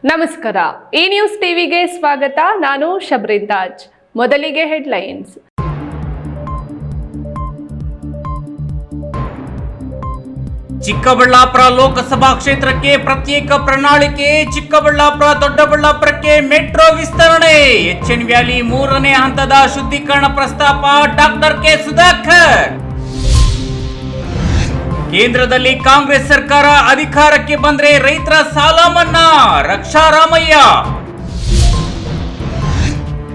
ನಮಸ್ಕಾರ. ಈ ನ್ಯೂಸ್ ಟಿವಿಗೆ ಸ್ವಾಗತ. ನಾನು ಶಬ್ರಿನ್ ತಾಜ್. ಮೊದಲಿಗೆ ಹೆಡ್ಲೈನ್ಸ್. ಚಿಕ್ಕಬಳ್ಳಾಪುರ ಲೋಕಸಭಾ ಕ್ಷೇತ್ರಕ್ಕೆ ಪ್ರತ್ಯೇಕ ಪ್ರಣಾಳಿಕೆ. ಚಿಕ್ಕಬಳ್ಳಾಪುರ ದೊಡ್ಡಬಳ್ಳಾಪುರಕ್ಕೆ ಮೆಟ್ರೋ ವಿಸ್ತರಣೆ. ಎಚ್ಎನ್ ವ್ಯಾಲಿ 3ನೇ ಹಂತದ ಶುದ್ಧೀಕರಣ ಪ್ರಸ್ತಾಪ. Doctor K Sudhakar. ಕೇಂದ್ರದಲ್ಲಿ ಕಾಂಗ್ರೆಸ್ ಸರ್ಕಾರ ಅಧಿಕಾರಕ್ಕೆ ಬಂದ್ರೆ ರೈತರ ಸಾಲ ಮನ್ನಾ. ರಕ್ಷಾ ರಾಮಯ್ಯ.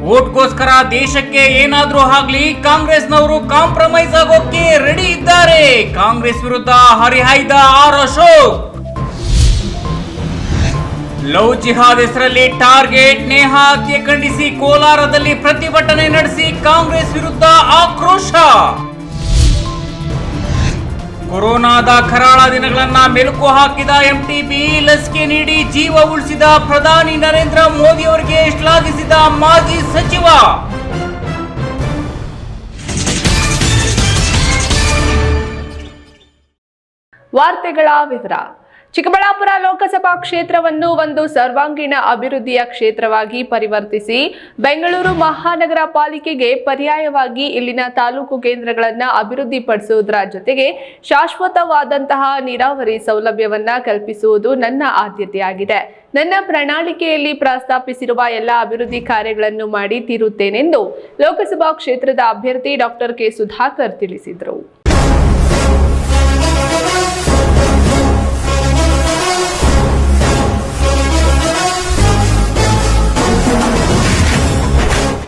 ವೋಟ್ಗೋಸ್ಕರ ದೇಶಕ್ಕೆ ಏನಾದ್ರೂ ಆಗ್ಲಿ ಕಾಂಗ್ರೆಸ್ನವರು ಕಾಂಪ್ರಮೈಸ್ ಆಗೋಕೆ ರೆಡಿ ಇದ್ದಾರೆ. ಕಾಂಗ್ರೆಸ್ ವಿರುದ್ಧ ಹರಿಹಾಯ್ದ ಆರ್ ಅಶೋಕ್. ಲವ್ ಜಿಹಾದ್ ಹೆಸರಲ್ಲಿ ಟಾರ್ಗೆಟ್. ನೇಹಾ ಹತ್ಯೆ ಖಂಡಿಸಿ ಕೋಲಾರದಲ್ಲಿ ಪ್ರತಿಭಟನೆ ನಡೆಸಿ ಕಾಂಗ್ರೆಸ್ ವಿರುದ್ಧ ಆಕ್ರೋಶ. ಕೊರೋನಾದ ಕರಾಳ ದಿನಗಳನ್ನ ಮೆಲುಕು ಹಾಕಿದ ಎಂಟಿಬಿ. ಲಸಿಕೆ ನೀಡಿ ಜೀವ ಉಳಿಸಿದ ಪ್ರಧಾನಿ ನರೇಂದ್ರ ಮೋದಿ ಅವರಿಗೆ ಶ್ಲಾಘಿಸಿದ ಮಾಜಿ ಸಚಿವ. ವಾರ್ತೆಗಳ ವಿವರ. ಚಿಕ್ಕಬಳ್ಳಾಪುರ ಲೋಕಸಭಾ ಕ್ಷೇತ್ರವನ್ನು ಒಂದು ಸರ್ವಾಂಗೀಣ ಅಭಿವೃದ್ಧಿಯ ಕ್ಷೇತ್ರವಾಗಿ ಪರಿವರ್ತಿಸಿ ಬೆಂಗಳೂರು ಮಹಾನಗರ ಪಾಲಿಕೆಗೆ ಪರ್ಯಾಯವಾಗಿ ಇಲ್ಲಿನ ತಾಲೂಕು ಕೇಂದ್ರಗಳನ್ನು ಅಭಿವೃದ್ಧಿಪಡಿಸುವುದರ ಜೊತೆಗೆ ಶಾಶ್ವತವಾದಂತಹ ನೀರಾವರಿ ಸೌಲಭ್ಯವನ್ನ ಕಲ್ಪಿಸುವುದು ನನ್ನ ಆದ್ಯತೆಯಾಗಿದೆ. ನನ್ನ ಪ್ರಣಾಳಿಕೆಯಲ್ಲಿ ಪ್ರಸ್ತಾಪಿಸಿರುವ ಎಲ್ಲ ಅಭಿವೃದ್ಧಿ ಕಾರ್ಯಗಳನ್ನು ಮಾಡಿ ತೀರುತ್ತೇನೆಂದು ಲೋಕಸಭಾ ಕ್ಷೇತ್ರದ ಅಭ್ಯರ್ಥಿ ಡಾಕ್ಟರ್ ಕೆ ಸುಧಾಕರ್ ತಿಳಿಸಿದರು.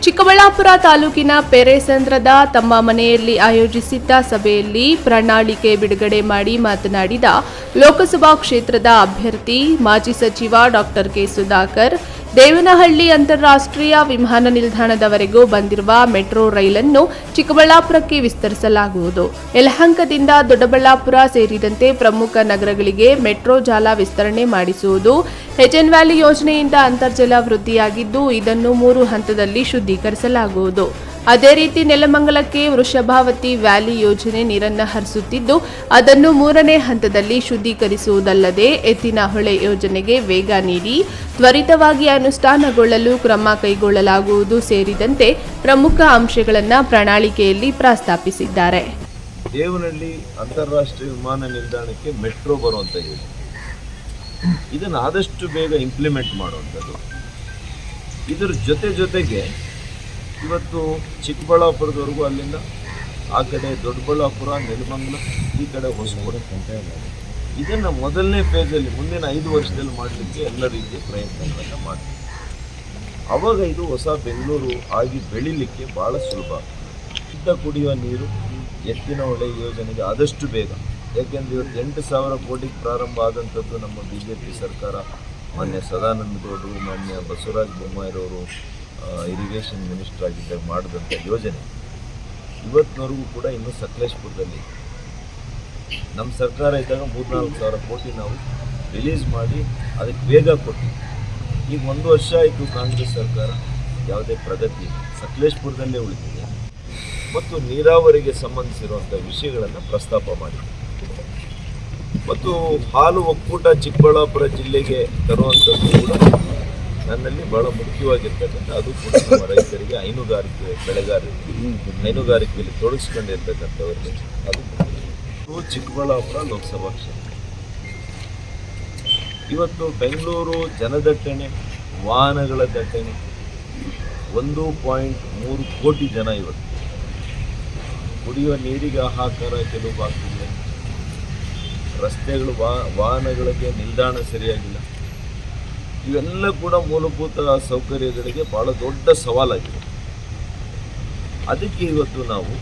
ಚಿಕ್ಕಬಳ್ಳಾಪುರ ತಾಲೂಕಿನ ಪೆರೇಸಂದ್ರದ ತಮ್ಮ ಮನೆಯಲ್ಲಿ ಆಯೋಜಿಸಿದ್ದ ಸಭೆಯಲ್ಲಿ ಪ್ರಣಾಳಿಕೆ ಬಿಡುಗಡೆ ಮಾಡಿ ಮಾತನಾಡಿದ ಲೋಕಸಭಾ ಕ್ಷೇತ್ರದ ಅಭ್ಯರ್ಥಿ ಮಾಜಿ ಸಚಿವ ಡಾಕ್ಟರ್ ಕೆ ಸುಧಾಕರ್, ದೇವನಹಳ್ಳಿ ಅಂತಾರಾಷ್ಟ್ರೀಯ ವಿಮಾನ ನಿಲ್ದಾಣದವರೆಗೂ ಬಂದಿರುವ ಮೆಟ್ರೋ ರೈಲನ್ನು ಚಿಕ್ಕಬಳ್ಳಾಪುರಕ್ಕೆ ವಿಸ್ತರಿಸಲಾಗುವುದು. ಯಲಹಂಕದಿಂದ ದೊಡ್ಡಬಳ್ಳಾಪುರ ಸೇರಿದಂತೆ ಪ್ರಮುಖ ನಗರಗಳಿಗೆ ಮೆಟ್ರೋ ಜಾಲ ವಿಸ್ತರಣೆ ಮಾಡಿಸುವುದು. ಎಚ್ಎನ್ ವ್ಯಾಲಿ ಯೋಜನೆಯಿಂದ ಅಂತರ್ಜಲ ವೃದ್ಧಿಯಾಗಿದ್ದು ಇದನ್ನು 3 ಹಂತದಲ್ಲಿ ಶುದ್ಧೀಕರಿಸಲಾಗುವುದು. ಅದೇ ರೀತಿ ನೆಲಮಂಗಲಕ್ಕೆ ವೃಷಭಾವತಿ ವ್ಯಾಲಿ ಯೋಜನೆ ನೀರನ್ನು ಹರಿಸುತ್ತಿದ್ದು ಅದನ್ನು 3ನೇ ಹಂತದಲ್ಲಿ ಶುದ್ಧೀಕರಿಸುವುದಲ್ಲದೆ ಎತ್ತಿನಹೊಳೆ ಯೋಜನೆಗೆ ವೇಗ ನೀಡಿ ತ್ವರಿತವಾಗಿ ಅನುಷ್ಠಾನಗೊಳ್ಳಲು ಕ್ರಮ ಕೈಗೊಳ್ಳಲಾಗುವುದು ಸೇರಿದಂತೆ ಪ್ರಮುಖ ಅಂಶಗಳನ್ನು ಪ್ರಣಾಳಿಕೆಯಲ್ಲಿ ಪ್ರಸ್ತಾಪಿಸಿದ್ದಾರೆ. ದೇವನಹಳ್ಳಿ ಅಂತಾರಾಷ್ಟ್ರೀಯ ವಿಮಾನ ನಿಲ್ದಾಣಕ್ಕೆ ಮೆಟ್ರೋ ಬರುವಂಥ ಯೋಜನೆ, ಇದನ್ನು ಆದಷ್ಟು ಬೇಗ ಇಂಪ್ಲಿಮೆಂಟ್ ಮಾಡುವಂಥದ್ದು. ಇದರ ಜೊತೆಗೆ ಇವತ್ತು ಚಿಕ್ಕಬಳ್ಳಾಪುರದವರೆಗೂ ಅಲ್ಲಿಂದ ಆ ಕಡೆ ದೊಡ್ಡಬಳ್ಳಾಪುರ, ನೆಲಮಂಗಲ, ಈ ಕಡೆ ಹೊಸಕೋಟೆ, ಇದನ್ನು ಮೊದಲನೇ ಫೇಸಲ್ಲಿ ಮುಂದಿನ 5 ವರ್ಷದಲ್ಲಿ ಮಾಡಲಿಕ್ಕೆ ಎಲ್ಲ ರೀತಿಯ ಪ್ರಯತ್ನಗಳನ್ನು ಮಾಡ್ತೀವಿ. ಆವಾಗ ಇದು ಹೊಸ ಬೆಂಗಳೂರು ಆಗಿ ಬೆಳೀಲಿಕ್ಕೆ ಭಾಳ ಸುಲಭ. ಶುದ್ಧ ಕುಡಿಯುವ ನೀರು ಎತ್ತಿನಹೊಳೆ ಯೋಜನೆಗೆ ಆದಷ್ಟು ಬೇಗ, ಯಾಕೆಂದರೆ ಇವತ್ತು 8,000 ಕೋಟಿಗೆ ಪ್ರಾರಂಭ ಆದಂಥದ್ದು ನಮ್ಮ BJP ಸರ್ಕಾರ. ಮಾನ್ಯ ಸದಾನಂದ ಗೌಡರು, ಮಾನ್ಯ ಬಸವರಾಜ ಬೊಮ್ಮಾಯಿರವರು ಇರಿಗೇಷನ್ ಮಿನಿಸ್ಟರ್ ಆಗಿದ್ದಾಗ ಮಾಡಿದಂಥ ಯೋಜನೆ ಇವತ್ತಿನವರೆಗೂ ಕೂಡ ಇನ್ನೂ ಸಕಲೇಶ್ಪುರದಲ್ಲಿ ನಮ್ಮ ಸರ್ಕಾರ ಇದ್ದಾಗ 3,000-4,000 ಕೋಟಿ ನಾವು ರಿಲೀಸ್ ಮಾಡಿ ಅದಕ್ಕೆ ವೇಗ ಕೊಟ್ಟಿದ್ವಿ. ಈಗ 1 ವರ್ಷ ಆಯಿತು ಕಾಂಗ್ರೆಸ್ ಸರ್ಕಾರ, ಯಾವುದೇ ಪ್ರಗತಿ ಸಕಲೇಶ್ಪುರದಲ್ಲೇ ಉಳಿದಿದೆ. ಮತ್ತು ನೀರಾವರಿಗೆ ಸಂಬಂಧಿಸಿರುವಂಥ ವಿಷಯಗಳನ್ನು ಪ್ರಸ್ತಾಪ ಮಾಡಿದೆ. ಮತ್ತು ಹಾಲು ಒಕ್ಕೂಟ ಚಿಕ್ಕಬಳ್ಳಾಪುರ ಜಿಲ್ಲೆಗೆ ತರುವಂಥದ್ದು ಕೂಡ ನನ್ನಲ್ಲಿ ಬಹಳ ಮುಖ್ಯವಾಗಿರ್ತಕ್ಕಂಥ, ಅದು ಕೂಡ ನಮ್ಮ ರೈತರಿಗೆ, ಹೈನುಗಾರಿಕೆಯಲ್ಲಿ ತೊಡಗಿಸ್ಕೊಂಡಿರ್ತಕ್ಕಂಥವ್ರಿಗೆ ಅದು ಚಿಕ್ಕಬಳ್ಳಾಪುರ ಲೋಕಸಭಾ ಕ್ಷೇತ್ರ. ಇವತ್ತು ಬೆಂಗಳೂರು ಜನದಟ್ಟಣೆ, ವಾಹನಗಳ ದಟ್ಟಣೆ, 1.3 ಕೋಟಿ ಜನ ಇವತ್ತು. ಕುಡಿಯುವ ನೀರಿಗೆ ಹಾಹಾಕಾರ ಕೆಲವು ಆಗ್ತಿದೆ. ರಸ್ತೆಗಳು, ವಾಹನಗಳಿಗೆ ನಿಲ್ದಾಣ ಸರಿಯಾಗಿಲ್ಲ. ಇವೆಲ್ಲ ಕೂಡ ಮೂಲಭೂತ ಸೌಕರ್ಯಗಳಿಗೆ ಭಾಳ ದೊಡ್ಡ ಸವಾಲಾಗಿದೆ. ಅದಕ್ಕೆ ಇವತ್ತು ನಾವು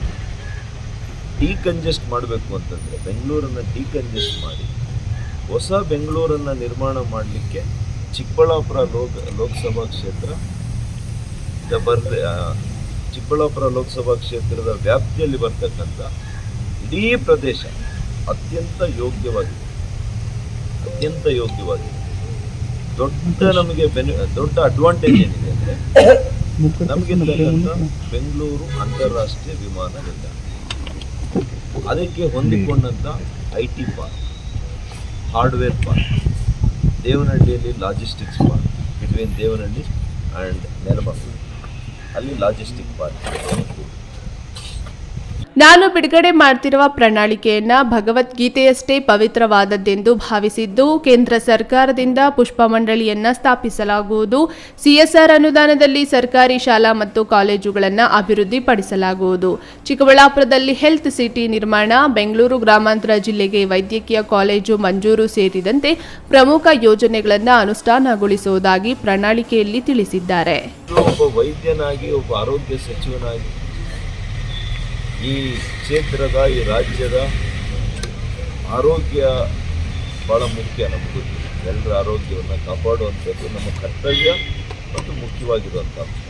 ಡಿಕಂಜೆಸ್ಟ್ ಮಾಡಬೇಕು ಅಂತಂದರೆ ಬೆಂಗಳೂರನ್ನು ಡಿಕಂಜೆಸ್ಟ್ ಮಾಡಿ ಹೊಸ ಬೆಂಗಳೂರನ್ನು ನಿರ್ಮಾಣ ಮಾಡಲಿಕ್ಕೆ ಚಿಕ್ಕಬಳ್ಳಾಪುರ ಲೋಕಸಭಾ ಕ್ಷೇತ್ರ ಚಿಕ್ಕಬಳ್ಳಾಪುರ ಲೋಕಸಭಾ ಕ್ಷೇತ್ರದ ವ್ಯಾಪ್ತಿಯಲ್ಲಿ ಬರ್ತಕ್ಕಂಥ ಇಡೀ ಪ್ರದೇಶ ಅತ್ಯಂತ ಯೋಗ್ಯವಾಗಿದೆ. ದೊಡ್ಡ ಅಡ್ವಾಂಟೇಜ್ ಏನಿದೆ ಅಂದರೆ ನಮಗೆ ಬೆಂಗಳೂರು ಅಂತಾರಾಷ್ಟ್ರೀಯ ವಿಮಾನ ನಿಲ್ದಾಣ, ಅದಕ್ಕೆ ಹೊಂದಿಕೊಂಡಂಥ IT ಪಾರ್ಕ್, ಹಾರ್ಡ್ವೇರ್ ಪಾರ್ಕ್, ದೇವನಹಳ್ಳಿಯಲ್ಲಿ logistics park, between Devanahalli and Nelamangala. ಅಲ್ಲಿ ಲಾಜಿಸ್ಟಿಕ್ ಪಾರ್ಕ್. ನಾನು ಬಿಡುಗಡೆ ಮಾಡ್ತಿರುವ ಪ್ರಣಾಳಿಕೆಯನ್ನ ಭಗವದ್ಗೀತೆಯಷ್ಟೇ ಪವಿತ್ರವಾದದ್ದೆಂದು ಭಾವಿಸಿದ್ದು, ಕೇಂದ್ರ ಸರ್ಕಾರದಿಂದ ಪುಷ್ಪ ಮಂಡಳಿಯನ್ನ ಸ್ಥಾಪಿಸಲಾಗುವುದು. ಸಿಎಸ್ಆರ್ ಅನುದಾನದಲ್ಲಿ ಸರ್ಕಾರಿ ಶಾಲಾ ಮತ್ತು ಕಾಲೇಜುಗಳನ್ನು ಅಭಿವೃದ್ಧಿಪಡಿಸಲಾಗುವುದು. ಚಿಕ್ಕಬಳ್ಳಾಪುರದಲ್ಲಿ ಹೆಲ್ತ್ ಸಿಟಿ ನಿರ್ಮಾಣ, ಬೆಂಗಳೂರು ಗ್ರಾಮಾಂತರ ಜಿಲ್ಲೆಗೆ ವೈದ್ಯಕೀಯ ಕಾಲೇಜು ಮಂಜೂರು ಸೇರಿದಂತೆ ಪ್ರಮುಖ ಯೋಜನೆಗಳನ್ನು ಅನುಷ್ಠಾನಗೊಳಿಸುವುದಾಗಿ ಪ್ರಣಾಳಿಕೆಯಲ್ಲಿ ತಿಳಿಸಿದ್ದಾರೆ. ಒಬ್ಬ ವೈದ್ಯನಾಗಿ, ಒಬ್ಬ ಆರೋಗ್ಯ ಸಚಿವನಾಗಿ ಈ ಕ್ಷೇತ್ರದ, ಈ ರಾಜ್ಯದ ಆರೋಗ್ಯ ಭಾಳ ಮುಖ್ಯ. ನಮಗೂ ಎಲ್ಲರ ಆರೋಗ್ಯವನ್ನು ಕಾಪಾಡುವಂಥದ್ದು ನಮ್ಮ ಕರ್ತವ್ಯ ಮತ್ತು ಮುಖ್ಯವಾಗಿರುವಂಥ ಅಂಶ.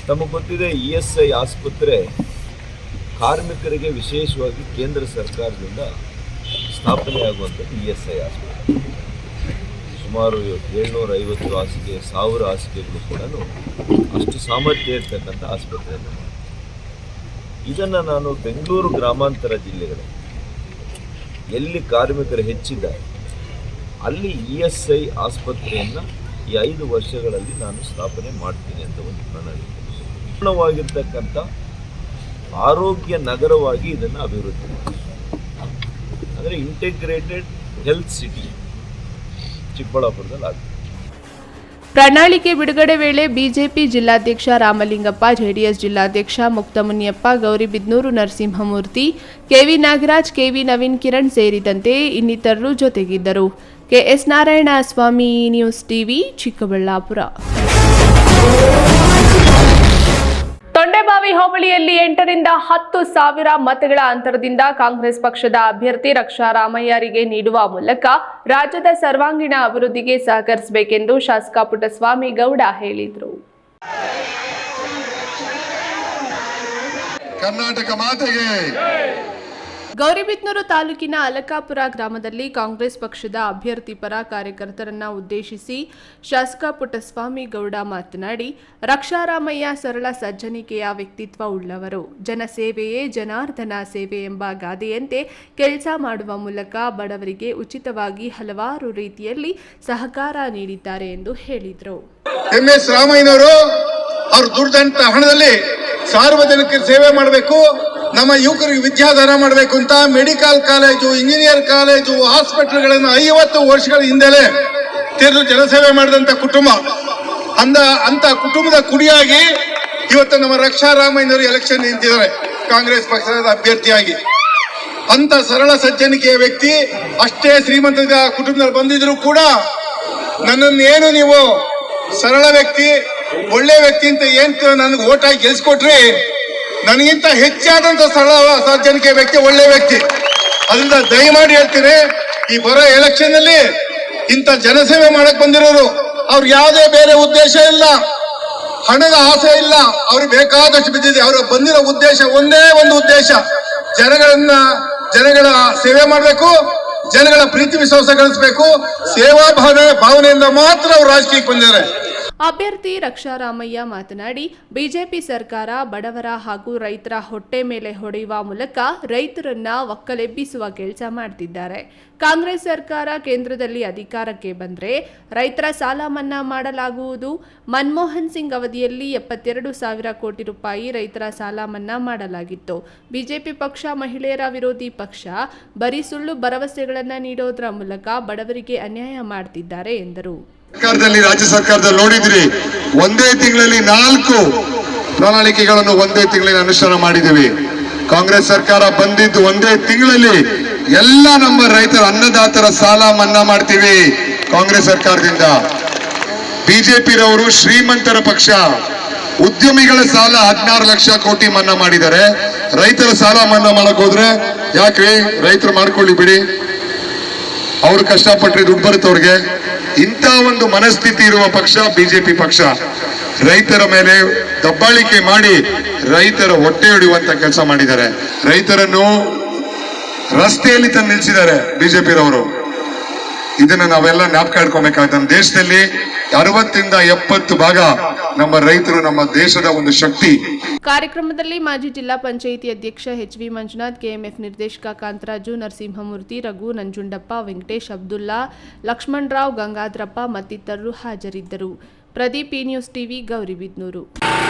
ನಮಗೆ ಗೊತ್ತಿದೆ, ESI ಆಸ್ಪತ್ರೆ ಕಾರ್ಮಿಕರಿಗೆ ವಿಶೇಷವಾಗಿ ಕೇಂದ್ರ ಸರ್ಕಾರದಿಂದ ಸ್ಥಾಪನೆಯಾಗುವಂಥದ್ದು ESI ಆಸ್ಪತ್ರೆ. ಸುಮಾರು 750 ಹಾಸಿಗೆ, 1000 ಹಾಸಿಗೆಗಳು ಕೂಡ ಅಷ್ಟು ಸಾಮರ್ಥ್ಯ ಇರ್ತಕ್ಕಂಥ ಆಸ್ಪತ್ರೆಯನ್ನು. ಇದನ್ನು ನಾನು ಬೆಂಗಳೂರು ಗ್ರಾಮಾಂತರ ಜಿಲ್ಲೆಗಳಲ್ಲಿ ಎಲ್ಲಿ ಕಾರ್ಮಿಕರು ಹೆಚ್ಚಿದ್ದಾರೆ ಅಲ್ಲಿ ESI ಆಸ್ಪತ್ರೆಯನ್ನು ಈ 5 ವರ್ಷಗಳಲ್ಲಿ ನಾನು ಸ್ಥಾಪನೆ ಮಾಡ್ತೀನಿ ಅಂತ ಒಂದು ಪ್ರಣಾಳಿಕೆ. ಪೂರ್ಣವಾಗಿರ್ತಕ್ಕಂಥ ಆರೋಗ್ಯ ನಗರವಾಗಿ ಇದನ್ನು ಅಭಿವೃದ್ಧಿ ಮಾಡಿ, ಅಂದರೆ ಇಂಟಿಗ್ರೇಟೆಡ್ ಹೆಲ್ತ್ ಸಿಟಿ ಚಿಕ್ಕಬಳ್ಳಾಪುರದಲ್ಲಿ ಆಗುತ್ತೆ. ಪ್ರಣಾಳಿಕೆ ಬಿಡುಗಡೆ ವೇಳೆ ಬಿಜೆಪಿ ಜಿಲ್ಲಾಧ್ಯಕ್ಷ ರಾಮಲಿಂಗಪ್ಪ, ಜೆಡಿಎಸ್ ಜಿಲ್ಲಾಧ್ಯಕ್ಷ ಮುಕ್ತಮುನಿಯಪ್ಪ, ಗೌರಿಬಿದನೂರು ನರಸಿಂಹಮೂರ್ತಿ, ಕೆವಿ ನಾಗರಾಜ್, ಕೆವಿ ನವೀನ್ ಕಿರಣ್ ಸೇರಿದಂತೆ ಇನ್ನಿತರರು ಜೊತೆಗಿದ್ದರು. ಕೆಎಸ್ ನಾರಾಯಣ ಸ್ವಾಮಿ, ನ್ಯೂಸ್ ಟಿವಿ, ಚಿಕ್ಕಬಳ್ಳಾಪುರ. ತೊಂಡೆಬಾವಿ ಹೋಬಳಿಯಲ್ಲಿ 8ರಿಂದ 10,000 ಮತಗಳ ಅಂತರದಿಂದ ಕಾಂಗ್ರೆಸ್ ಪಕ್ಷದ ಅಭ್ಯರ್ಥಿ ರಕ್ಷಾ ರಾಮಯ್ಯರಿಗೆ ನೀಡುವ ಮೂಲಕ ರಾಜ್ಯದ ಸರ್ವಾಂಗೀಣ ಅಭಿವೃದ್ಧಿಗೆ ಸಹಕರಿಸಬೇಕೆಂದು ಶಾಸಕ ಪುಟ್ಟಸ್ವಾಮಿ ಗೌಡ ಹೇಳಿದರು. ಕರ್ನಾಟಕ ಮಾತೆಗೆ. ಗೌರಿಬಿದನೂರು ತಾಲೂಕಿನ ಅಲಕಾಪುರ ಗ್ರಾಮದಲ್ಲಿ ಕಾಂಗ್ರೆಸ್ ಪಕ್ಷದ ಅಭ್ಯರ್ಥಿ ಪರ ಕಾರ್ಯಕರ್ತರನ್ನ ಉದ್ದೇಶಿಸಿ ಶಾಸಕ ಪುಟ್ಟಸ್ವಾಮಿ ಗೌಡ ಮಾತನಾಡಿ, ರಕ್ಷಾರಾಮಯ್ಯ ಸರಳ ಸಜ್ಜನಿಕೆಯ ವ್ಯಕ್ತಿತ್ವ ಉಳ್ಳವರು. ಜನಸೇವೆಯೇ ಜನಾರ್ದನ ಸೇವೆ ಎಂಬ ಗಾದೆಯಂತೆ ಕೆಲಸ ಮಾಡುವ ಮೂಲಕ ಬಡವರಿಗೆ ಉಚಿತವಾಗಿ ಹಲವಾರು ರೀತಿಯಲ್ಲಿ ಸಹಕಾರ ನೀಡಿದ್ದಾರೆ ಎಂದು ಹೇಳಿದರು. MS ರಾಮಯ್ಯನವರು ಅವರು ದುಡ್ದಂತ ಹಣದಲ್ಲಿ ಸಾರ್ವಜನಿಕರ ಸೇವೆ ಮಾಡಬೇಕು, ನಮ್ಮ ಯುವಕರಿಗೆ ವಿದ್ಯಾದಾನ ಮಾಡಬೇಕು ಅಂತ ಮೆಡಿಕಲ್ ಕಾಲೇಜು, ಇಂಜಿನಿಯರ್ ಕಾಲೇಜು, ಹಾಸ್ಪಿಟಲ್ಗಳನ್ನು 50 ವರ್ಷಗಳ ಹಿಂದೆಲೇ ತೆರೆದು ಜನಸೇವೆ ಮಾಡಿದಂಥ ಕುಟುಂಬ. ಅಂತ ಕುಟುಂಬದ ಕುಡಿಯಾಗಿ ಇವತ್ತು ನಮ್ಮ ರಕ್ಷಾ ರಾಮಯ್ಯನವರು ಎಲೆಕ್ಷನ್ ನಿಂತಿದ್ದಾರೆ ಕಾಂಗ್ರೆಸ್ ಪಕ್ಷದ ಅಭ್ಯರ್ಥಿಯಾಗಿ. ಅಂತ ಸರಳ ಸಜ್ಜನಿಕೆಯ ವ್ಯಕ್ತಿ, ಅಷ್ಟೇ ಶ್ರೀಮಂತ ಕುಟುಂಬದಲ್ಲಿ ಬಂದಿದ್ರು ಕೂಡ ನನ್ನನ್ನೇನು ನೀವು ಸರಳ ವ್ಯಕ್ತಿ, ಒಳ್ಳೆ ವ್ಯಕ್ತಿ ಅಂತ ಏನು ನನಗೆ ಓಟ್ ಹಾಕಿ ಗೆಲ್ಸ್ಕೊಟ್ರಿ, ನನಗಿಂತ ಹೆಚ್ಚಾದಂತ ಸರಳ ಸಜ್ಜನಿಕೆ ವ್ಯಕ್ತಿ, ಒಳ್ಳೆ ವ್ಯಕ್ತಿ. ಅದರಿಂದ ದಯಮಾಡಿ ಹೇಳ್ತೀನಿ, ಈ ಬರೋ ಎಲೆಕ್ಷನ್ ಅಲ್ಲಿ ಇಂಥ ಜನಸೇವೆ ಮಾಡಕ್ ಬಂದಿರೋರು, ಅವ್ರು ಯಾವುದೇ ಬೇರೆ ಉದ್ದೇಶ ಇಲ್ಲ, ಹಣದ ಆಸೆ ಇಲ್ಲ, ಅವ್ರಿಗೆ ಬೇಕಾದಷ್ಟು ಬಿದ್ದಿದೆ. ಅವ್ರು ಬಂದಿರೋ ಉದ್ದೇಶ ಒಂದೇ ಒಂದು ಉದ್ದೇಶ, ಜನಗಳ ಸೇವೆ ಮಾಡಬೇಕು, ಜನಗಳ ಪ್ರೀತಿ ವಿಶ್ವಾಸ ಗಳಿಸಬೇಕು. ಸೇವಾ ಭಾವನೆಯಿಂದ ಮಾತ್ರ ಅವ್ರು ರಾಜಕೀಯಕ್ಕೆ ಬಂದಿದ್ದಾರೆ. ಅಭ್ಯರ್ಥಿ ರಕ್ಷಾರಾಮಯ್ಯ ಮಾತನಾಡಿ, ಬಿಜೆಪಿ ಸರ್ಕಾರ ಬಡವರ ಹಾಗೂ ರೈತರ ಹೊಟ್ಟೆ ಮೇಲೆ ಹೊಡೆಯುವ ಮೂಲಕ ರೈತರನ್ನ ಒಕ್ಕಲೆಬ್ಬಿಸುವ ಕೆಲಸ ಮಾಡ್ತಿದ್ದಾರೆ. ಕಾಂಗ್ರೆಸ್ ಸರ್ಕಾರ ಕೇಂದ್ರದಲ್ಲಿ ಅಧಿಕಾರಕ್ಕೆ ಬಂದರೆ ರೈತರ ಸಾಲ ಮನ್ನಾ ಮಾಡಲಾಗುವುದು. ಮನಮೋಹನ್ ಸಿಂಗ್ ಅವಧಿಯಲ್ಲಿ 72,000 ಕೋಟಿ ರೂಪಾಯಿ ರೈತರ ಸಾಲ ಮನ್ನಾ ಮಾಡಲಾಗಿತ್ತು. ಬಿಜೆಪಿ ಪಕ್ಷ ಮಹಿಳೆಯರ ವಿರೋಧಿ ಪಕ್ಷ, ಬರೀ ಸುಳ್ಳು ಭರವಸೆಗಳನ್ನು ನೀಡೋದ್ರ ಮೂಲಕ ಬಡವರಿಗೆ ಅನ್ಯಾಯ ಮಾಡ್ತಿದ್ದಾರೆ ಎಂದರು. ಸರ್ಕಾರದಲ್ಲಿ, ರಾಜ್ಯ ಸರ್ಕಾರದಲ್ಲಿ ನೋಡಿದ್ರಿ, ಒಂದೇ ತಿಂಗಳಲ್ಲಿ 4 ಪ್ರಣಾಳಿಕೆಗಳನ್ನು ಒಂದೇ ತಿಂಗಳಲ್ಲಿ ಅನುಷ್ಠಾನ ಮಾಡಿದ್ದೀವಿ. ಕಾಂಗ್ರೆಸ್ ಸರ್ಕಾರ ಬಂದಿದ್ದು ಒಂದೇ ತಿಂಗಳಲ್ಲಿ ಎಲ್ಲ ನಮ್ಮ ರೈತರ ಅನ್ನದಾತರ ಸಾಲ ಮನ್ನಾ ಮಾಡ್ತೀವಿ ಕಾಂಗ್ರೆಸ್ ಸರ್ಕಾರದಿಂದ. ಬಿಜೆಪಿರವರು ಶ್ರೀಮಂತರ ಪಕ್ಷ, ಉದ್ಯಮಿಗಳ ಸಾಲ 16 ಲಕ್ಷ ಕೋಟಿ ಮನ್ನಾ ಮಾಡಿದ್ದಾರೆ. ರೈತರ ಸಾಲ ಮನ್ನಾ ಮಾಡಕ್ ಹೋದ್ರೆ ಯಾಕ್ರಿ, ರೈತರು ಮಾಡ್ಕೊಳ್ಳಿ ಬಿಡಿ, ಅವ್ರು ಕಷ್ಟಪಟ್ಟರೆ ದುಡ್ಡು ಬರುತ್ತೆ ಅವ್ರಿಗೆ. ಇಂಥ ಒಂದು ಮನಸ್ಥಿತಿ ಇರುವ ಪಕ್ಷ ಬಿಜೆಪಿ ಪಕ್ಷ. ರೈತರ ಮೇಲೆ ದಬ್ಬಾಳಿಕೆ ಮಾಡಿ ರೈತರ ಹೊಟ್ಟೆ ಹೊಡೆಯುವಂತ ಕೆಲಸ ಮಾಡಿದ್ದಾರೆ. ರೈತರನ್ನು ರಸ್ತೆಯಲ್ಲಿ ತಂದು ನಿಲ್ಲಿಸಿದ್ದಾರೆ ಬಿಜೆಪಿರವರು. ಇದನ್ನ ನಾವೆಲ್ಲ ಜ್ಞಾಪಕ ಇಟ್ಕೊಬೇಕಾಗುತ್ತೆ. ನಮ್ಮ ದೇಶದಲ್ಲಿ 60-70 ಭಾಗ ನಮ್ಮ ರೈತರು ನಮ್ಮ ದೇಶದ ಒಂದು ಶಕ್ತಿ. ಕಾರ್ಯಕ್ರಮದಲ್ಲಿ ಮಾಜಿ ಜಿಲ್ಲಾ ಪಂಚಾಯಿತಿ ಅಧ್ಯಕ್ಷ ಎಚ್.ವಿ. ಮಂಜುನಾಥ್, ಕೆಎಂಎಫ್ ನಿರ್ದೇಶಕ ಕಾಂತರಾಜು, ನರಸಿಂಹಮೂರ್ತಿ, ರಘು, ನಂಜುಂಡಪ್ಪ, ವೆಂಕಟೇಶ್, ಅಬ್ದುಲ್ಲಾ, ಲಕ್ಷ್ಮಣರಾವ್, ಗಂಗಾಧರಪ್ಪ ಮತ್ತಿತರರು ಹಾಜರಿದ್ದರು. ಪ್ರದೀಪ್, ಈ ನ್ಯೂಸ್ ಟಿವಿ, ಗೌರಿಬಿದನೂರು.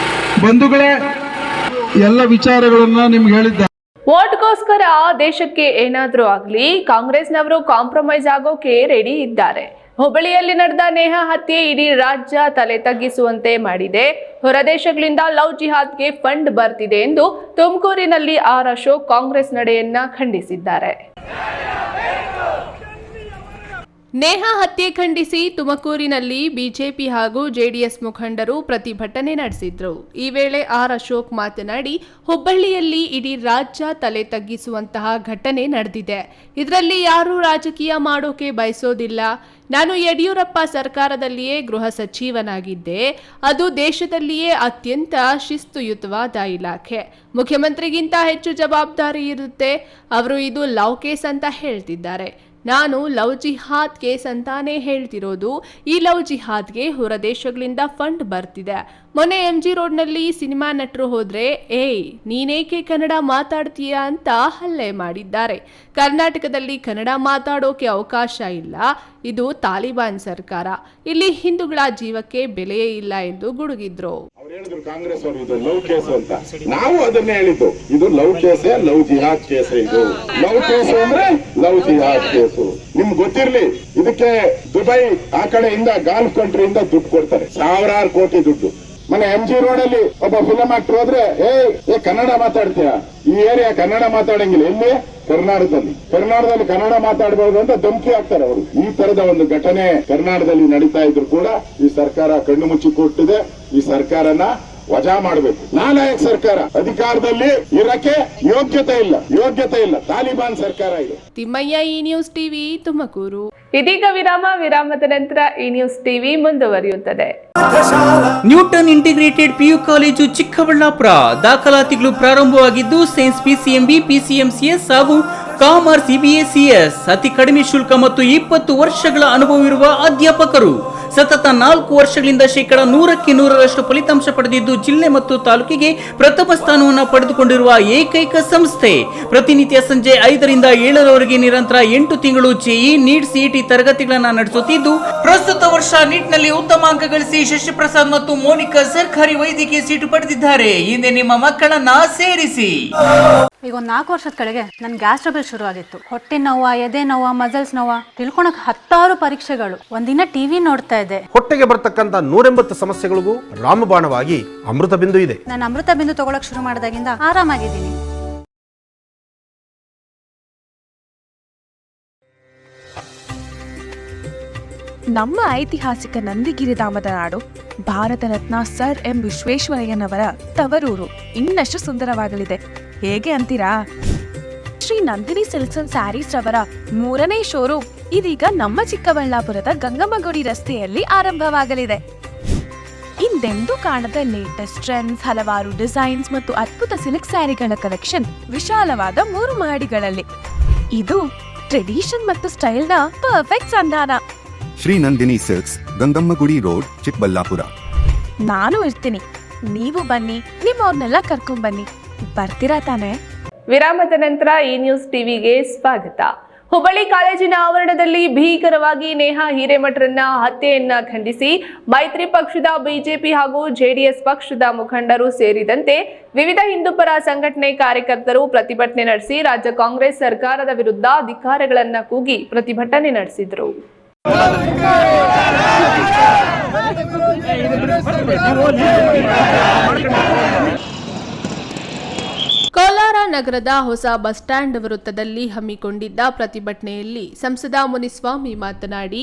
ಬಂಧುಗಳೇ, ಎಲ್ಲ ವಿಚಾರಗಳನ್ನ ನಿಮ್ಗೆ ಹೇಳಿದ್ದೆ. ವೋಟ್ಗೋಸ್ಕರ ದೇಶಕ್ಕೆ ಏನಾದರೂ ಆಗಲಿ ಕಾಂಗ್ರೆಸ್ನವರು ಕಾಂಪ್ರಮೈಸ್ ಆಗೋಕೆ ರೆಡಿ ಇದ್ದಾರೆ. ಹುಬ್ಬಳ್ಳಿಯಲ್ಲಿ ನಡೆದ ನೇಹಾ ಹತ್ಯೆ ಇಡೀ ರಾಜ್ಯ ತಲೆ ತಗ್ಗಿಸುವಂತೆ ಮಾಡಿದೆ. ಹೊರದೇಶಗಳಿಂದ ಲವ್ ಜಿಹಾದ್ಗೆ ಫಂಡ್ ಬರ್ತಿದೆ ಎಂದು ತುಮಕೂರಿನಲ್ಲಿ ಆರ್ ಅಶೋಕ್ ಕಾಂಗ್ರೆಸ್ ನಡೆಯನ್ನ ಖಂಡಿಸಿದ್ದಾರೆ. ನೇಹಾ ಹತ್ಯೆ ಖಂಡಿಸಿ ತುಮಕೂರಿನಲ್ಲಿ ಬಿಜೆಪಿ ಹಾಗೂ ಜೆಡಿಎಸ್ ಮುಖಂಡರು ಪ್ರತಿಭಟನೆ ನಡೆಸಿದ್ರು. ಈ ವೇಳೆ ಆರ್ ಅಶೋಕ್ ಮಾತನಾಡಿ, ಹುಬ್ಬಳ್ಳಿಯಲ್ಲಿ ಇಡೀ ರಾಜ್ಯ ತಲೆ ತಗ್ಗಿಸುವಂತಹ ಘಟನೆ ನಡೆದಿದೆ. ಇದರಲ್ಲಿ ಯಾರೂ ರಾಜಕೀಯ ಮಾಡೋಕೆ ಬಯಸೋದಿಲ್ಲ. ನಾನು ಯಡಿಯೂರಪ್ಪ ಸರ್ಕಾರದಲ್ಲಿಯೇ ಗೃಹ ಸಚಿವನಾಗಿದ್ದೆ. ಅದು ದೇಶದಲ್ಲಿಯೇ ಅತ್ಯಂತ ಶಿಸ್ತುಯುತವಾದ ಇಲಾಖೆ. ಮುಖ್ಯಮಂತ್ರಿಗಿಂತ ಹೆಚ್ಚು ಜವಾಬ್ದಾರಿ ಇರುತ್ತೆ. ಅವರು ಇದು ಲವ್ ಕೇಸ್ ಅಂತ ಹೇಳ್ತಿದ್ದಾರೆ. ನಾನು ಲವ್ ಜಿಹಾದ್ ಕೇಸ್ ಅಂತಾನೆ ಹೇಳ್ತಿರೋದು. ಈ ಲವ್ ಜಿಹಾದ್ಗೆ ಹೊರದೇಶಗಳಿಂದ ಫಂಡ್ ಬರ್ತಿದೆ. ಮೊನ್ನೆ MG ರೋಡ್ನಲ್ಲಿ ಸಿನಿಮಾ ನಟರು ಹೋದ್ರೆ ನೀನೇಕೆ ಕನ್ನಡ ಮಾತಾಡ್ತೀಯಾ ಅಂತ ಹಲ್ಲೆ ಮಾಡಿದ್ದಾರೆ. ಕರ್ನಾಟಕದಲ್ಲಿ ಕನ್ನಡ ಮಾತಾಡೋಕೆ ಅವಕಾಶ ಇಲ್ಲ. ಇದು ತಾಲಿಬಾನ್ ಸರ್ಕಾರ. ಇಲ್ಲಿ ಹಿಂದೂಗಳ ಜೀವಕ್ಕೆ ಬೆಲೆಯೇ ಇಲ್ಲ ಎಂದು ಗುಡುಗಿದ್ರು. ಹೇಳಿದ್ರು ಕಾಂಗ್ರೆಸ್ ಅವರು ಇದು ಲವ್ ಕೇಸ್ ಅಂತ. ನಾವು ಅದನ್ನೇ ಹೇಳಿದ್ದು, ಇದು ಲವ್ ಕೇಸೇ, ಲವ್ ಜಿಹಾದ್ ಕೇಸ್. ಇದು ಲವ್ ಕೇಸ್ ಅಂದ್ರೆ ಲವ್ ಜಿಹಾದ್ ಕೇಸು. ನಿಮ್ಗೆ ಗೊತ್ತಿರ್ಲಿ, ಇದಕ್ಕೆ ದುಬೈ ಆ ಕಡೆಯಿಂದ ಗಾಲ್ಫ್ ಕಂಟ್ರಿಯಿಂದ ದುಡ್ಡು ಕೊಡ್ತಾರೆ, ಸಾವಿರಾರು ಕೋಟಿ ದುಡ್ಡು. ಮೊನ್ನೆ MG ರೋಡ್ ಅಲ್ಲಿ ಒಬ್ಬ ಫಿಲಂ ಆಕ್ಟರ್ ಹೋದ್ರೆ ಕನ್ನಡ ಮಾತಾಡ್ತೀಯ, ಈ ಏರಿಯಾ ಕನ್ನಡ ಮಾತಾಡಂಗಿಲ್ಲ. ಎಲ್ಲಿ? ಕರ್ನಾಟಕದಲ್ಲಿ ಕನ್ನಡ ಮಾತಾಡಬಹುದು ಅಂತ ಧಮಕಿ ಹಾಕ್ತಾರೆ ಅವರು. ಈ ತರದ ಒಂದು ಘಟನೆ ಕರ್ನಾಟಕದಲ್ಲಿ ನಡೀತಾ ಇದ್ರು ಕೂಡ ಈ ಸರ್ಕಾರ ಕಣ್ಣು ಮುಚ್ಚಿ ಕೊಟ್ಟಿದೆ. ಈ ಸರ್ಕಾರನ ವಜಾ ಮಾಡಬೇಕು. ನಾಲಾಯಕ್ ಸರ್ಕಾರ, ಅಧಿಕಾರದಲ್ಲಿ ಇರಕ್ಕೆ ಯೋಗ್ಯತೆ ಇಲ್ಲ. ತಾಲಿಬಾನ್ ಸರ್ಕಾರ ಇದು. ತಿಮ್ಮಯ್ಯ, ಈ ನ್ಯೂಸ್ ಟಿವಿ, ತುಮಕೂರು. ಇದೀಗ ವಿರಾಮದ ನಂತರ ಈ ನ್ಯೂಸ್ ಟಿವಿ ಮುಂದುವರಿಯುತ್ತದೆ. Newton integrated PU college Chikkaballapur. ದಾಖಲಾತಿಗಳು ಪ್ರಾರಂಭವಾಗಿದ್ದು ಸೈನ್ಸ್ PCMB, PCMCS ಹಾಗೂ ಕಾಮರ್ಸ್ EBACS. ಅತಿ ಕಡಿಮೆ ಶುಲ್ಕ ಮತ್ತು 20 ವರ್ಷಗಳ ಅನುಭವವಿರುವ ಅಧ್ಯಾಪಕರು. ಸತತ 4 ವರ್ಷಗಳಿಂದ 100% ಫಲಿತಾಂಶ ಪಡೆದಿದ್ದು ಜಿಲ್ಲೆ ಮತ್ತು ತಾಲೂಕಿಗೆ ಪ್ರಥಮ ಸ್ಥಾನವನ್ನು ಪಡೆದುಕೊಂಡಿರುವ ಏಕೈಕ ಸಂಸ್ಥೆ. ಪ್ರತಿನಿತ್ಯ ಸಂಜೆ 5ರಿಂದ 7ರವರೆಗೆ ನಿರಂತರ 8 ತಿಂಗಳು JEE, NEET, CET ತರಗತಿಗಳನ್ನು ನಡೆಸುತ್ತಿದ್ದು ಪ್ರಸ್ತುತ ವರ್ಷ ನೀಟ್ನಲ್ಲಿ ಉತ್ತಮ ಅಂಕ ಗಳಿಸಿ ಶಶಿಪ್ರಸಾದ್ ಮತ್ತು ಮೋನಿಕಾ ಸರ್ಕಾರಿ ವೈದ್ಯಕೀಯ ಸೀಟು ಪಡೆದಿದ್ದಾರೆ. ಹಿಂದೆ ನಿಮ್ಮ ಮಕ್ಕಳನ್ನ ಸೇರಿಸಿ. ಈಗ ಒಂದು 4 ವರ್ಷದ ಕೆಳಗೆ ನನ್ ಗ್ಯಾಸ್ ಟ್ರಬಲ್ ಶುರು ಆಗಿತ್ತು. ಹೊಟ್ಟೆ ನೋವ, ಎದೆ ನೋವ, ಮಸಲ್ಸ್ ನೋವ, ತಿಳ್ಕೊಳಕ್ 10 ಪರೀಕ್ಷೆಗಳು. ಒಂದಿನ ಟಿವಿ ನೋಡ್ತಾ ಇದ್ದೆ. ಹೊಟ್ಟೆಗೆ ಬರ್ತಕ್ಕಂತ 180 ಸಮಸ್ಯೆಗಳಿಗೂ ರಾಮಬಾಣವಾಗಿ ಅಮೃತ ಬಿಂದು ಇದೆ. ನಾನು ಅಮೃತ ಬಿಂದು ತಗೊಳಕ್ ಶುರು ಮಾಡಿದಾಗಿಂದ ಆರಾಮಾಗಿದ್ದೀನಿ. ನಮ್ಮ ಐತಿಹಾಸಿಕ ನಂದಿಗಿರಿಧಾಮದ ನಾಡು, ಭಾರತ ರತ್ನ ಸರ್ ಎಂ ವಿಶ್ವೇಶ್ವರಯ್ಯನವರ ತವರೂರು ಇನ್ನಷ್ಟು ಸುಂದರವಾಗಲಿದೆ. ಹೇಗೆ ಅಂತೀರಾ? ಶ್ರೀ ನಂದಿನಿ ಸಿಲ್ಕ್ಸ್ ಅಂಡ್ ಸ್ಯಾರೀಸ್ ರವರ 3ನೇ ಶೋರೂಮ್ ಇದೀಗ ನಮ್ಮ ಚಿಕ್ಕಬಳ್ಳಾಪುರದ ಗಂಗಮ್ಮಗುಡಿ ರಸ್ತೆಯಲ್ಲಿ ಆರಂಭವಾಗಲಿದೆ. ಹಿಂದೆಂದೂ ಕಾಣದ ಲೇಟೆಸ್ಟ್ ಟ್ರೆಂಡ್ಸ್, ಹಲವಾರು ಡಿಸೈನ್ಸ್ ಮತ್ತು ಅದ್ಭುತ ಸಿಲ್ಕ್ ಸ್ಯಾರಿಗಳ ಕಲೆಕ್ಷನ್ ವಿಶಾಲವಾದ 3 ಮಹಡಿಗಳಲ್ಲಿ. ಇದು ಟ್ರೆಡಿಷನ್ ಮತ್ತು ಸ್ಟೈಲ್ನ ಪರ್ಫೆಕ್ಟ್ ಸಂಧಾನ. Shri Nandini silks, Gangammagudi road, Chikkaballapur. ನಾನು ಇರ್ತೀನಿ, ನೀವು ಬನ್ನಿ, ನಿಮ್ಮವ್ರನ್ನೆಲ್ಲ ಕರ್ಕೊಂಡ್ ಬರ್ತೀರಾ ತಾನೆ? ವಿರಾಮದ ನಂತರ ಈ ನ್ಯೂಸ್ ಟಿವಿಗೆ ಸ್ವಾಗತ. ಹುಬ್ಬಳ್ಳಿ ಕಾಲೇಜಿನ ಆವರಣದಲ್ಲಿ ಭೀಕರವಾಗಿ ನೇಹಾ ಹಿರೇಮಠರನ್ನ ಹತ್ಯೆಯನ್ನ ಖಂಡಿಸಿ ಮೈತ್ರಿ ಪಕ್ಷದ ಬಿಜೆಪಿ ಹಾಗೂ ಜೆಡಿಎಸ್ ಪಕ್ಷದ ಮುಖಂಡರು ಸೇರಿದಂತೆ ವಿವಿಧ ಹಿಂದೂಪರ ಸಂಘಟನೆ ಕಾರ್ಯಕರ್ತರು ಪ್ರತಿಭಟನೆ ನಡೆಸಿ ರಾಜ್ಯ ಕಾಂಗ್ರೆಸ್ ಸರ್ಕಾರದ ವಿರುದ್ಧ ಧಿಕ್ಕಾರಗಳನ್ನ ಕೂಗಿ ಪ್ರತಿಭಟನೆ ನಡೆಸಿದರು. ಕೋಲಾರ ನಗರದ ಹೊಸ ಬಸ್ ಸ್ಟ್ಯಾಂಡ್ ವೃತ್ತದಲ್ಲಿ ಹಮ್ಮಿಕೊಂಡಿದ್ದ ಪ್ರತಿಭಟನೆಯಲ್ಲಿ ಸಂಸದ ಮುನಿಸ್ವಾಮಿ ಮಾತನಾಡಿ,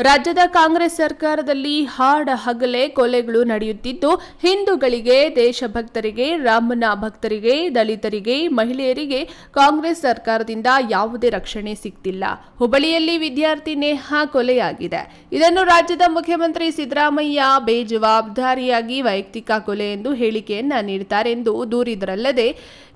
ರಾಜ್ಯದ ಕಾಂಗ್ರೆಸ್ ಸರ್ಕಾರದಲ್ಲಿ ಹಾಡ ಹಗಲೇ ಕೊಲೆಗಳು ನಡೆಯುತ್ತಿದ್ದು ಹಿಂದೂಗಳಿಗೆ, ದೇಶಭಕ್ತರಿಗೆ, ರಾಮನ ಭಕ್ತರಿಗೆ, ದಲಿತರಿಗೆ, ಮಹಿಳೆಯರಿಗೆ ಕಾಂಗ್ರೆಸ್ ಸರ್ಕಾರದಿಂದ ಯಾವುದೇ ರಕ್ಷಣೆ ಸಿಗ್ತಿಲ್ಲ. ಹುಬ್ಬಳ್ಳಿಯಲ್ಲಿ ವಿದ್ಯಾರ್ಥಿ ನೇಹಾ ಕೊಲೆಯಾಗಿದೆ. ಇದನ್ನು ರಾಜ್ಯದ ಮುಖ್ಯಮಂತ್ರಿ ಸಿದ್ದರಾಮಯ್ಯ ಬೇಜವಾಬ್ದಾರಿಯಾಗಿ ವೈಯಕ್ತಿಕ ಕೊಲೆ ಎಂದು ಹೇಳಿಕೆಯನ್ನ ನೀಡುತ್ತಾರೆಂದು ದೂರಿದರಲ್ಲದೆ,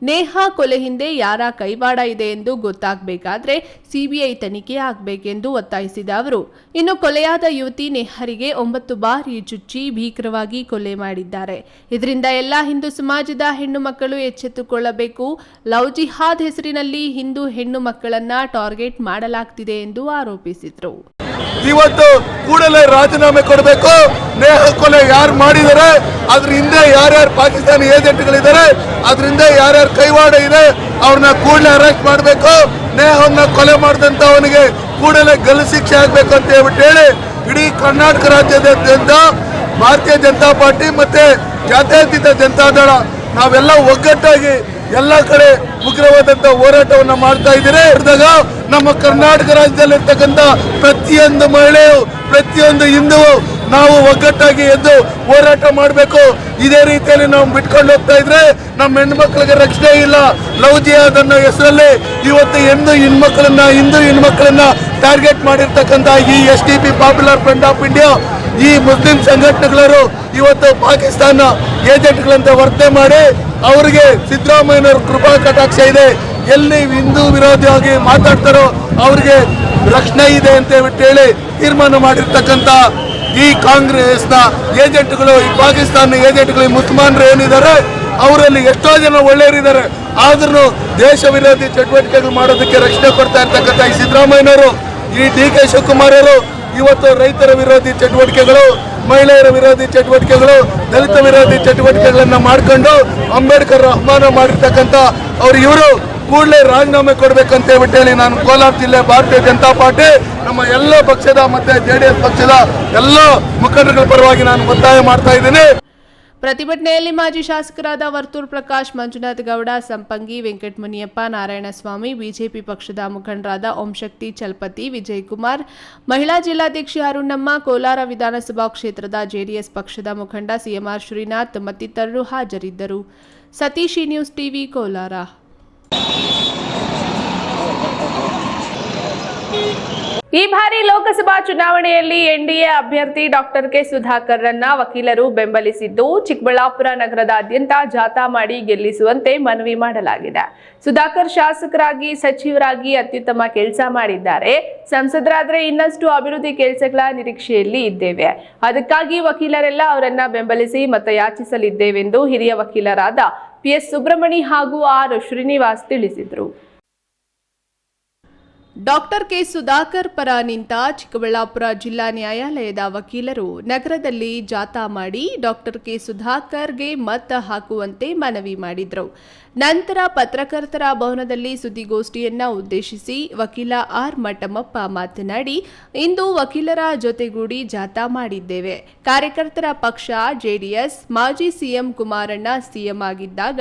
ನೇಹಾ ಕೊಲೆ ಹಿಂದೆ ಯಾರ ಕೈವಾಡ ಇದೆ ಎಂದು ಗೊತ್ತಾಗಬೇಕಾದ್ರೆ ಸಿಬಿಐ ತನಿಖೆ ಆಗಬೇಕೆಂದು ಒತ್ತಾಯಿಸಿದ ಅವರು, ಇನ್ನು ಕೊಲೆಯಾದ ಯುವತಿ ನೇಹರಿಗೆ 9 ಬಾರಿ ಚುಚ್ಚಿ ಭೀಕರವಾಗಿ ಕೊಲೆ ಮಾಡಿದ್ದಾರೆ. ಇದರಿಂದ ಎಲ್ಲ ಹಿಂದೂ ಸಮಾಜದ ಹೆಣ್ಣು ಮಕ್ಕಳು ಎಚ್ಚೆತ್ತುಕೊಳ್ಳಬೇಕು. ಲವ್ ಜಿಹಾದ್ ಹೆಸರಿನಲ್ಲಿ ಹಿಂದೂ ಹೆಣ್ಣು ಮಕ್ಕಳನ್ನ ಟಾರ್ಗೆಟ್ ಮಾಡಲಾಗ್ತಿದೆ ಎಂದು ಆರೋಪಿಸಿದರು. ಇವತ್ತು ಕೂಡಲೇ ರಾಜೀನಾಮೆ ಕೊಡಬೇಕು. ನೇಹಾ ಕೊಲೆ ಯಾರು ಮಾಡಿದ್ದಾರೆ, ಅದ್ರ ಹಿಂದೆ ಯಾರ್ಯಾರು ಪಾಕಿಸ್ತಾನಿ ಏಜೆಂಟ್ಗಳಿದ್ದಾರೆ, ಅದರಿಂದ ಯಾರ್ಯಾರು ಕೈವಾಡ ಇದೆ, ಅವ್ರನ್ನ ಕೂಡಲೇ ಅರೆಸ್ಟ್ ಮಾಡಬೇಕು. ನೇಹವನ್ನ ಕೊಲೆ ಮಾಡಿದಂಥವನಿಗೆ ಕೂಡಲೇ ಗಲ್ಲು ಶಿಕ್ಷೆ ಆಗಬೇಕು ಅಂತ ಹೇಳಿ ಇಡೀ ಕರ್ನಾಟಕ ರಾಜ್ಯಾದ್ಯಂತ ಭಾರತೀಯ ಜನತಾ ಪಾರ್ಟಿ ಮತ್ತೆ ಜಾತ್ಯತೀತ ಜನತಾದಳ ನಾವೆಲ್ಲ ಒಗ್ಗಟ್ಟಾಗಿ ಎಲ್ಲ ಕಡೆ ಉಗ್ರವಾದಂತ ಹೋರಾಟವನ್ನ ಮಾಡ್ತಾ ಇದ್ದೀರಿ. ನಮ್ಮ ಕರ್ನಾಟಕ ರಾಜ್ಯದಲ್ಲಿರ್ತಕ್ಕಂಥ ಪ್ರತಿಯೊಂದು ಮಹಿಳೆಯು, ಪ್ರತಿಯೊಂದು ಹಿಂದುವು ನಾವು ಒಗ್ಗಟ್ಟಾಗಿ ಎದ್ದು ಹೋರಾಟ ಮಾಡಬೇಕು. ಇದೇ ರೀತಿಯಲ್ಲಿ ನಾವು ಬಿಟ್ಕೊಂಡು ಹೋಗ್ತಾ ಇದ್ರೆ ನಮ್ಮ ಹೆಣ್ಮಕ್ಳಿಗೆ ರಕ್ಷಣೆ ಇಲ್ಲ. ಲವ್ ಜಿಹಾದ್ ಅನ್ನೋ ಹೆಸರಲ್ಲಿ ಇವತ್ತು ಹಿಂದೂ ಹೆಣ್ಮಕ್ಳನ್ನ ಟಾರ್ಗೆಟ್ ಮಾಡಿರ್ತಕ್ಕಂಥ ಈ SDP popular front of India, ಈ ಮುಸ್ಲಿಂ ಸಂಘಟನೆಗಳು ಇವತ್ತು ಪಾಕಿಸ್ತಾನ ಏಜೆಂಟ್ಗಳಂತ ವರ್ತನೆ ಮಾಡಿ ಅವರಿಗೆ ಸಿದ್ದರಾಮಯ್ಯನವ್ರ ಕೃಪಾ ಕಟಾಕ್ಷ ಇದೆ. ಎಲ್ಲಿ ಹಿಂದೂ ವಿರೋಧಿಯಾಗಿ ಮಾತಾಡ್ತಾರೋ ಅವ್ರಿಗೆ ರಕ್ಷಣೆ ಇದೆ ಅಂತ ಹೇಳಿ ತೀರ್ಮಾನ ಮಾಡಿರ್ತಕ್ಕಂಥ ಈ ಕಾಂಗ್ರೆಸ್ನ ಏಜೆಂಟ್ಗಳು, ಈ ಪಾಕಿಸ್ತಾನ ಏಜೆಂಟ್ಗಳು, ಈ ಮುಸಲ್ಮಾನರು ಏನಿದ್ದಾರೆ ಅವರಲ್ಲಿ ಎಷ್ಟೋ ಜನ ಒಳ್ಳೆಯವರಿದ್ದಾರೆ. ಆದ್ರೂ ದೇಶ ವಿರೋಧಿ ಚಟುವಟಿಕೆಗಳು ಮಾಡೋದಕ್ಕೆ ರಕ್ಷಣೆ ಕೊಡ್ತಾ ಇರ್ತಕ್ಕಂಥ ಈ ಸಿದ್ದರಾಮಯ್ಯನವರು, ಈ DK ಶಿವಕುಮಾರ್ ಅವರು ಇವತ್ತು ರೈತರ ವಿರೋಧಿ ಚಟುವಟಿಕೆಗಳು, ಮಹಿಳೆಯರ ವಿರೋಧಿ ಚಟುವಟಿಕೆಗಳು, ದಲಿತ ವಿರೋಧಿ ಚಟುವಟಿಕೆಗಳನ್ನ ಮಾಡ್ಕೊಂಡು ಅಂಬೇಡ್ಕರ್ ಅವಮಾನ ಮಾಡಿರ್ತಕ್ಕಂಥ ಇವರು ಕೂಡಲೇ ರಾಜೀನಾಮೆ ಕೊಡ್ಬೇಕಂತ ಹೇಳಿ ನಾನು ಕೋಲಾರ ಜಿಲ್ಲೆ ಭಾರತೀಯ ಜನತಾ ಪಾರ್ಟಿ ನಮ್ಮ ಎಲ್ಲ ಪಕ್ಷದ ಮತ್ತೆ JDS ಪಕ್ಷದ ಎಲ್ಲ ಮುಖಂಡರುಗಳ ಪರವಾಗಿ ನಾನು ಒತ್ತಾಯ ಮಾಡ್ತಾ ಇದ್ದೀನಿ. ಪ್ರತಿಭಟನೆಯಲ್ಲಿ ಮಾಜಿ ಶಾಸಕರಾದ ವರ್ತೂರ್ ಪ್ರಕಾಶ್, ಮಂಜುನಾಥ್ ಗೌಡ, ಸಂಪಂಗಿ, ವೆಂಕಟಮುನಿಯಪ್ಪ, ನಾರಾಯಣಸ್ವಾಮಿ, ಬಿಜೆಪಿ ಪಕ್ಷದ ಮುಖಂಡರಾದ ಓಂಶಕ್ತಿ, ಚಲಪತಿ, ವಿಜಯಕುಮಾರ್, ಮಹಿಳಾ ಜಿಲ್ಲಾಧ್ಯಕ್ಷೆ ಅರುಣಮ್ಮ, ಕೋಲಾರ ವಿಧಾನಸಭಾ ಕ್ಷೇತ್ರದ JDS ಪಕ್ಷದ ಮುಖಂಡ CMR ಶ್ರೀನಾಥ್ ಮತ್ತಿತರರು ಹಾಜರಿದ್ದರು. Satish, news TV, Kolar. ಈ ಬಾರಿ ಲೋಕಸಭಾ ಚುನಾವಣೆಯಲ್ಲಿ NDA ಅಭ್ಯರ್ಥಿ ಡಾಕ್ಟರ್ ಕೆ ಸುಧಾಕರ್ ರನ್ನ ವಕೀಲರು ಬೆಂಬಲಿಸಿದ್ದು, ಚಿಕ್ಕಬಳ್ಳಾಪುರ ನಗರದಾದ್ಯಂತ ಜಾಥಾ ಮಾಡಿ ಗೆಲ್ಲಿಸುವಂತೆ ಮನವಿ ಮಾಡಲಾಗಿದೆ. ಸುಧಾಕರ್ ಶಾಸಕರಾಗಿ, ಸಚಿವರಾಗಿ ಅತ್ಯುತ್ತಮ ಕೆಲಸ ಮಾಡಿದ್ದಾರೆ. ಸಂಸದರಾದರೆ ಇನ್ನಷ್ಟು ಅಭಿವೃದ್ಧಿ ಕೆಲಸಗಳ ನಿರೀಕ್ಷೆಯಲ್ಲಿ ಇದ್ದೇವೆ. ಅದಕ್ಕಾಗಿ ವಕೀಲರೆಲ್ಲ ಅವರನ್ನ ಬೆಂಬಲಿಸಿ ಮತಯಾಚಿಸಲಿದ್ದೇವೆಂದು ಹಿರಿಯ ವಕೀಲರಾದ PS ಸುಬ್ರಹ್ಮಣಿ ಹಾಗೂ R ಶ್ರೀನಿವಾಸ್ ತಿಳಿಸಿದರು. ಡಾಕ್ಟರ್ ಕೆ ಸುಧಾಕರ್ ಪರ ನಿಂತ ಚಿಕ್ಕಬಳ್ಳಾಪುರ ಜಿಲ್ಲಾ ನ್ಯಾಯಾಲಯದ ವಕೀಲರು ನಗರದಲ್ಲಿ ಜಾಥಾ ಮಾಡಿ ಡಾಕ್ಟರ್ ಕೆ ಸುಧಾಕರ್ಗೆ ಮತ ಹಾಕುವಂತೆ ಮನವಿ ಮಾಡಿದರು. ನಂತರ ಪತ್ರಕರ್ತರ ಭವನದಲ್ಲಿ ಸುದ್ದಿಗೋಷ್ಠಿಯನ್ನ ಉದ್ದೇಶಿಸಿ ವಕೀಲ R ಮಠಮಪ್ಪ ಮಾತನಾಡಿ, ಇಂದು ವಕೀಲರ ಜೊತೆಗೂಡಿ ಜಾಥಾ ಮಾಡಿದ್ದೇವೆ. ಕಾರ್ಯಕರ್ತರ ಪಕ್ಷ JDS, ಮಾಜಿ CM ಕುಮಾರಣ್ಣ CM ಆಗಿದ್ದಾಗ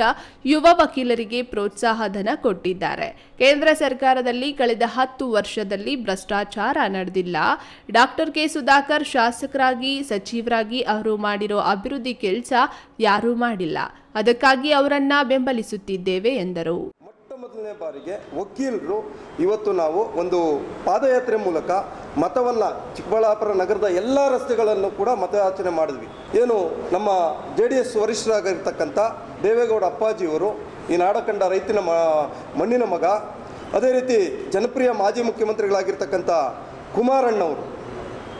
ಯುವ ವಕೀಲರಿಗೆ ಪ್ರೋತ್ಸಾಹ ಧನ ಕೊಟ್ಟಿದ್ದಾರೆ. ಕೇಂದ್ರ ಸರ್ಕಾರದಲ್ಲಿ ಕಳೆದ 10 ವರ್ಷದಲ್ಲಿ ಭ್ರಷ್ಟಾಚಾರ ನಡೆದಿಲ್ಲ. ಡಾಕ್ಟರ್ ಕೆ ಸುಧಾಕರ್ ಶಾಸಕರಾಗಿ, ಸಚಿವರಾಗಿ ಅವರು ಮಾಡಿರೋ ಅಭಿವೃದ್ಧಿ ಕೆಲಸ ಯಾರೂ ಮಾಡಿಲ್ಲ. ಅದಕ್ಕಾಗಿ ಅವರನ್ನ ಬೆಂಬಲಿಸುತ್ತಿದ್ದೇವೆ ಎಂದರು. ಮೊದಲನೇ ಬಾರಿಗೆ ವಕೀಲರು ಇವತ್ತು ನಾವು ಒಂದು ಪಾದಯಾತ್ರೆ ಮೂಲಕ ಮತವನ್ನು ಚಿಕ್ಕಬಳ್ಳಾಪುರ ನಗರದ ಎಲ್ಲ ರಸ್ತೆಗಳನ್ನು ಕೂಡ ಮತಯಾಚನೆ ಮಾಡಿದ್ವಿ. ಏನು ನಮ್ಮ JDS ವರಿಷ್ಠರಾಗಿರ್ತಕ್ಕಂಥ ದೇವೇಗೌಡ ಅಪ್ಪಾಜಿಯವರು, ಈ ನಾಡ ಕಂಡ ರೈತನ ಮಣ್ಣಿನ ಮಗ, ಅದೇ ರೀತಿ ಜನಪ್ರಿಯ ಮಾಜಿ ಮುಖ್ಯಮಂತ್ರಿಗಳಾಗಿರ್ತಕ್ಕಂಥ ಕುಮಾರಣ್ಣವರು,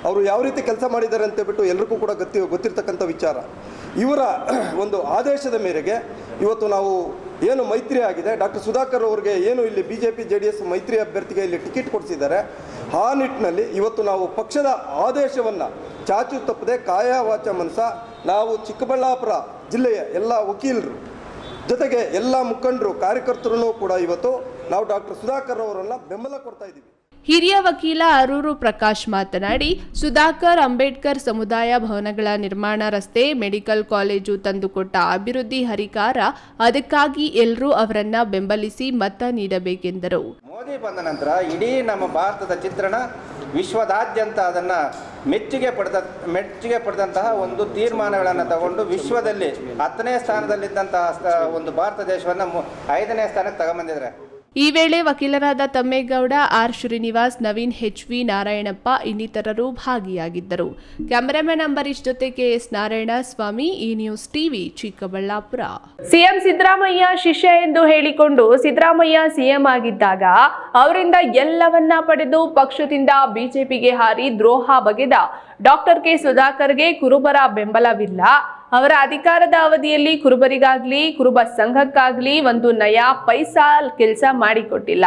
ಅವರು ಯಾವ ರೀತಿ ಕೆಲಸ ಮಾಡಿದ್ದಾರೆ ಅಂತ ಬಿಟ್ಟು ಎಲ್ರಿಗೂ ಕೂಡ ಗೊತ್ತಿರ್ತಕ್ಕಂಥ ವಿಚಾರ. ಇವರ ಒಂದು ಆದೇಶದ ಮೇರೆಗೆ ಇವತ್ತು ನಾವು ಏನು ಮೈತ್ರಿ ಆಗಿದೆ, ಡಾಕ್ಟರ್ ಸುಧಾಕರ್ ಅವರಿಗೆ ಏನು ಇಲ್ಲಿ BJP JDS ಮೈತ್ರಿ ಅಭ್ಯರ್ಥಿಗೆ ಇಲ್ಲಿ ಟಿಕೆಟ್ ಕೊಡಿಸಿದ್ದಾರೆ. ಆ ನಿಟ್ಟಿನಲ್ಲಿ ಇವತ್ತು ನಾವು ಪಕ್ಷದ ಆದೇಶವನ್ನು ಚಾಚು ತಪ್ಪದೆ ಕಾಯ ವಾಚ ಮನಸ ನಾವು ಚಿಕ್ಕಬಳ್ಳಾಪುರ ಜಿಲ್ಲೆಯ ಎಲ್ಲ ವಕೀಲರು ಜೊತೆಗೆ ಎಲ್ಲ ಮುಖಂಡರು, ಕಾರ್ಯಕರ್ತರು ಕೂಡ ಇವತ್ತು ನಾವು ಡಾಕ್ಟರ್ ಸುಧಾಕರ್ ಅವರನ್ನು ಬೆಂಬಲ ಕೊಡ್ತಾ ಇದ್ದೀವಿ. ಹಿರಿಯ ವಕೀಲ ಅರೂರು ಪ್ರಕಾಶ್ ಮಾತನಾಡಿ, ಸುಧಾಕರ್ ಅಂಬೇಡ್ಕರ್ ಸಮುದಾಯ ಭವನಗಳ ನಿರ್ಮಾಣ, ರಸ್ತೆ, ಮೆಡಿಕಲ್ ಕಾಲೇಜು ತಂದುಕೊಟ್ಟ ಅಭಿವೃದ್ಧಿ ಹರಿಕಾರ. ಅದಕ್ಕಾಗಿ ಎಲ್ಲರೂ ಅವರನ್ನ ಬೆಂಬಲಿಸಿ ಮತ ನೀಡಬೇಕೆಂದರು. ಮೋದಿ ಬಂದ ನಂತರ ಇಡೀ ನಮ್ಮ ಭಾರತದ ಚಿತ್ರಣ ವಿಶ್ವದಾದ್ಯಂತ ಅದನ್ನು ಮೆಚ್ಚುಗೆ ಪಡೆದಂತಹ ಒಂದು ತೀರ್ಮಾನಗಳನ್ನು ತಗೊಂಡು ವಿಶ್ವದಲ್ಲಿ 10ನೇ ಸ್ಥಾನದಲ್ಲಿದ್ದಂತಹ ಒಂದು ಭಾರತ ದೇಶವನ್ನು 5ನೇ ಸ್ಥಾನಕ್ಕೆ ತಗೊಂಬಂದಿದ್ದಾರೆ. ಈ ವೇಳೆ ವಕೀಲರಾದ ತಮ್ಮೇಗೌಡ, ಆರ್ ಶ್ರೀನಿವಾಸ್, ನವೀನ್, HV ನಾರಾಯಣಪ್ಪ ಇನ್ನಿತರರು ಭಾಗಿಯಾಗಿದ್ದರು. ಕ್ಯಾಮೆರಾಮನ್ ಅಂಬರೀಶ್ ಜೊತೆ KS ನಾರಾಯಣ ಸ್ವಾಮಿ, ಈ news TV, Chikkaballapura. CM Siddaramaiah ಶಿಷ್ಯ ಎಂದು ಹೇಳಿಕೊಂಡು ಸಿದ್ದರಾಮಯ್ಯ ಸಿಎಂ ಆಗಿದ್ದಾಗ ಅವರಿಂದ ಎಲ್ಲವನ್ನ ಪಡೆದು ಪಕ್ಷದಿಂದ ಬಿಜೆಪಿಗೆ ಹಾರಿ ದ್ರೋಹ ಬಗೆದ ಡಾಕ್ಟರ್ ಕೆ ಸುಧಾಕರ್ಗೆ ಕುರುಬರ ಬೆಂಬಲವಿಲ್ಲ. ಅವರ ಅಧಿಕಾರದ ಅವಧಿಯಲ್ಲಿ ಕುರುಬರಿಗಾಗ್ಲಿ ಕುರುಬ ಸಂಘಕ್ಕಾಗ್ಲಿ ಒಂದು ನಯಾ ಪೈಸಾ ಕೆಲಸ ಮಾಡಿಕೊಟ್ಟಿಲ್ಲ.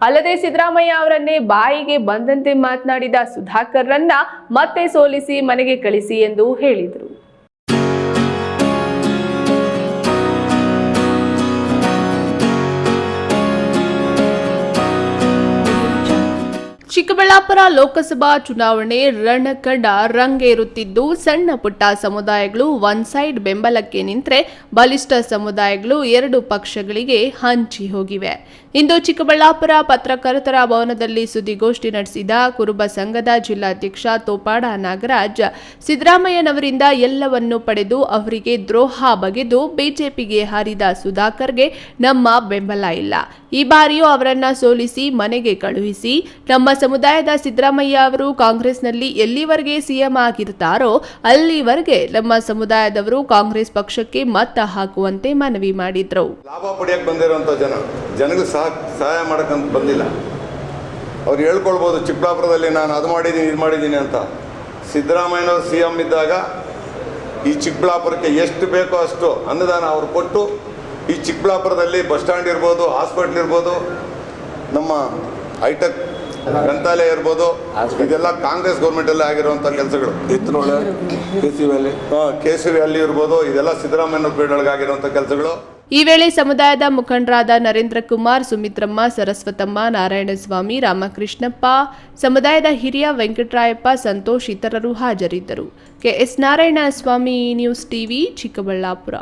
ಅಲ್ಲದೆ ಸಿದ್ದರಾಮಯ್ಯ ಅವರನ್ನೇ ಬಾಯಿಗೆ ಬಂದಂತೆ ಮಾತನಾಡಿದ ಸುಧಾಕರ್ರನ್ನ ಮತ್ತೆ ಸೋಲಿಸಿ ಮನೆಗೆ ಕಳಿಸಿ ಎಂದು ಹೇಳಿದರು. ಚಿಕ್ಕಬಳ್ಳಾಪುರ ಲೋಕಸಭಾ ಚುನಾವಣೆ ರಣಕಂಡ ರಂಗೇರುತ್ತಿದ್ದು, ಸಣ್ಣ ಪುಟ್ಟ ಸಮುದಾಯಗಳು ಒನ್ ಸೈಡ್ ಬೆಂಬಲಕ್ಕೆ ನಿಂತರೆ ಬಲಿಷ್ಠ ಸಮುದಾಯಗಳು ಎರಡು ಪಕ್ಷಗಳಿಗೆ ಹಂಚಿ ಹೋಗಿವೆ. ಇಂದು ಚಿಕ್ಕಬಳ್ಳಾಪುರ ಪತ್ರಕರ್ತರ ಭವನದಲ್ಲಿ ಸುದ್ದಿಗೋಷ್ಠಿ ನಡೆಸಿದ ಕುರುಬ ಸಂಘದ ಜಿಲ್ಲಾಧ್ಯಕ್ಷ ತೋಪಾಡ ನಾಗರಾಜ್, ಸಿದ್ದರಾಮಯ್ಯನವರಿಂದ ಎಲ್ಲವನ್ನೂ ಪಡೆದು ಅವರಿಗೆ ದ್ರೋಹ ಬಗೆದು ಬಿಜೆಪಿಗೆ ಹಾರಿದ ಸುಧಾಕರ್ಗೆ ನಮ್ಮ ಬೆಂಬಲ ಇಲ್ಲ. ಈ ಬಾರಿಯೂ ಅವರನ್ನ ಸೋಲಿಸಿ ಮನೆಗೆ ಕಳುಹಿಸಿ. ನಮ್ಮ ಸಮುದಾಯದ ಸಿದ್ದರಾಮಯ್ಯ ಅವರು ಕಾಂಗ್ರೆಸ್ನಲ್ಲಿ ಎಲ್ಲಿವರೆಗೆ ಸಿಎಂ ಆಗಿರ್ತಾರೋ ಅಲ್ಲಿವರೆಗೆ ನಮ್ಮ ಸಮುದಾಯದವರು ಕಾಂಗ್ರೆಸ್ ಪಕ್ಷಕ್ಕೆ ಮತ ಹಾಕುವಂತೆ ಮನವಿ ಮಾಡಿದ್ರು. ಲಾಭ ಪಡೆಯಕ್ಕೆ ಬಂದಿರುವಂಥ ಜನಗಳು ಸಹಾಯ ಮಾಡಕ್ಕಂತ ಬಂದಿಲ್ಲ. ಅವ್ರು ಹೇಳ್ಕೊಳ್ಬೋದು ಚಿಕ್ಕಬಳ್ಳಾಪುರದಲ್ಲಿ ನಾನು ಅದು ಮಾಡಿದ್ದೀನಿ ಇದು ಮಾಡಿದ್ದೀನಿ ಅಂತ. ಸಿದ್ದರಾಮಯ್ಯನವರು ಸಿಎಂ ಇದ್ದಾಗ ಈ ಚಿಕ್ಕಬಳ್ಳಾಪುರಕ್ಕೆ ಎಷ್ಟು ಬೇಕೋ ಅಷ್ಟು ಅನುದಾನ ಅವರು ಕೊಟ್ಟು ಈ ಚಿಕ್ಕಬಳ್ಳಾಪುರದಲ್ಲಿ ಬಸ್ ಸ್ಟ್ಯಾಂಡ್ ಇರ್ಬೋದು, ಹಾಸ್ಪಿಟ್ಲ್ ಇರ್ಬೋದು, ನಮ್ಮ ಹೈಟೆಕ್ ಗ್ರಂಥಾಲಯ ಇರ್ಬೋದು, ಇದೆಲ್ಲ ಕಾಂಗ್ರೆಸ್ ಗೌರ್ಮೆಂಟಲ್ಲಿ ಆಗಿರುವಂಥ ಕೆಲಸಗಳು. ಇತ್ತನೊಳೆ KC ವ್ಯಾಲಿ ಇರ್ಬೋದು, ಇದೆಲ್ಲ ಸಿದ್ದರಾಮಯ್ಯನವ್ರ ಪೀರಿಯಡ್ ಆಗಿರುವಂಥ ಕೆಲಸಗಳು. ಈ ವೇಳೆ ಸಮುದಾಯದ ಮುಖಂಡರಾದ ನರೇಂದ್ರ ಕುಮಾರ್, ಸುಮಿತ್ರಮ್ಮ, ಸರಸ್ವತಮ್ಮ, ನಾರಾಯಣಸ್ವಾಮಿ, ರಾಮಕೃಷ್ಣಪ್ಪ, ಸಮುದಾಯದ ಹಿರಿಯ ವೆಂಕಟರಾಯಪ್ಪ, ಸಂತೋಷ್ ಇತರರು ಹಾಜರಿದ್ದರು. KS Narayanaswamy, news TV, Chikkaballapura.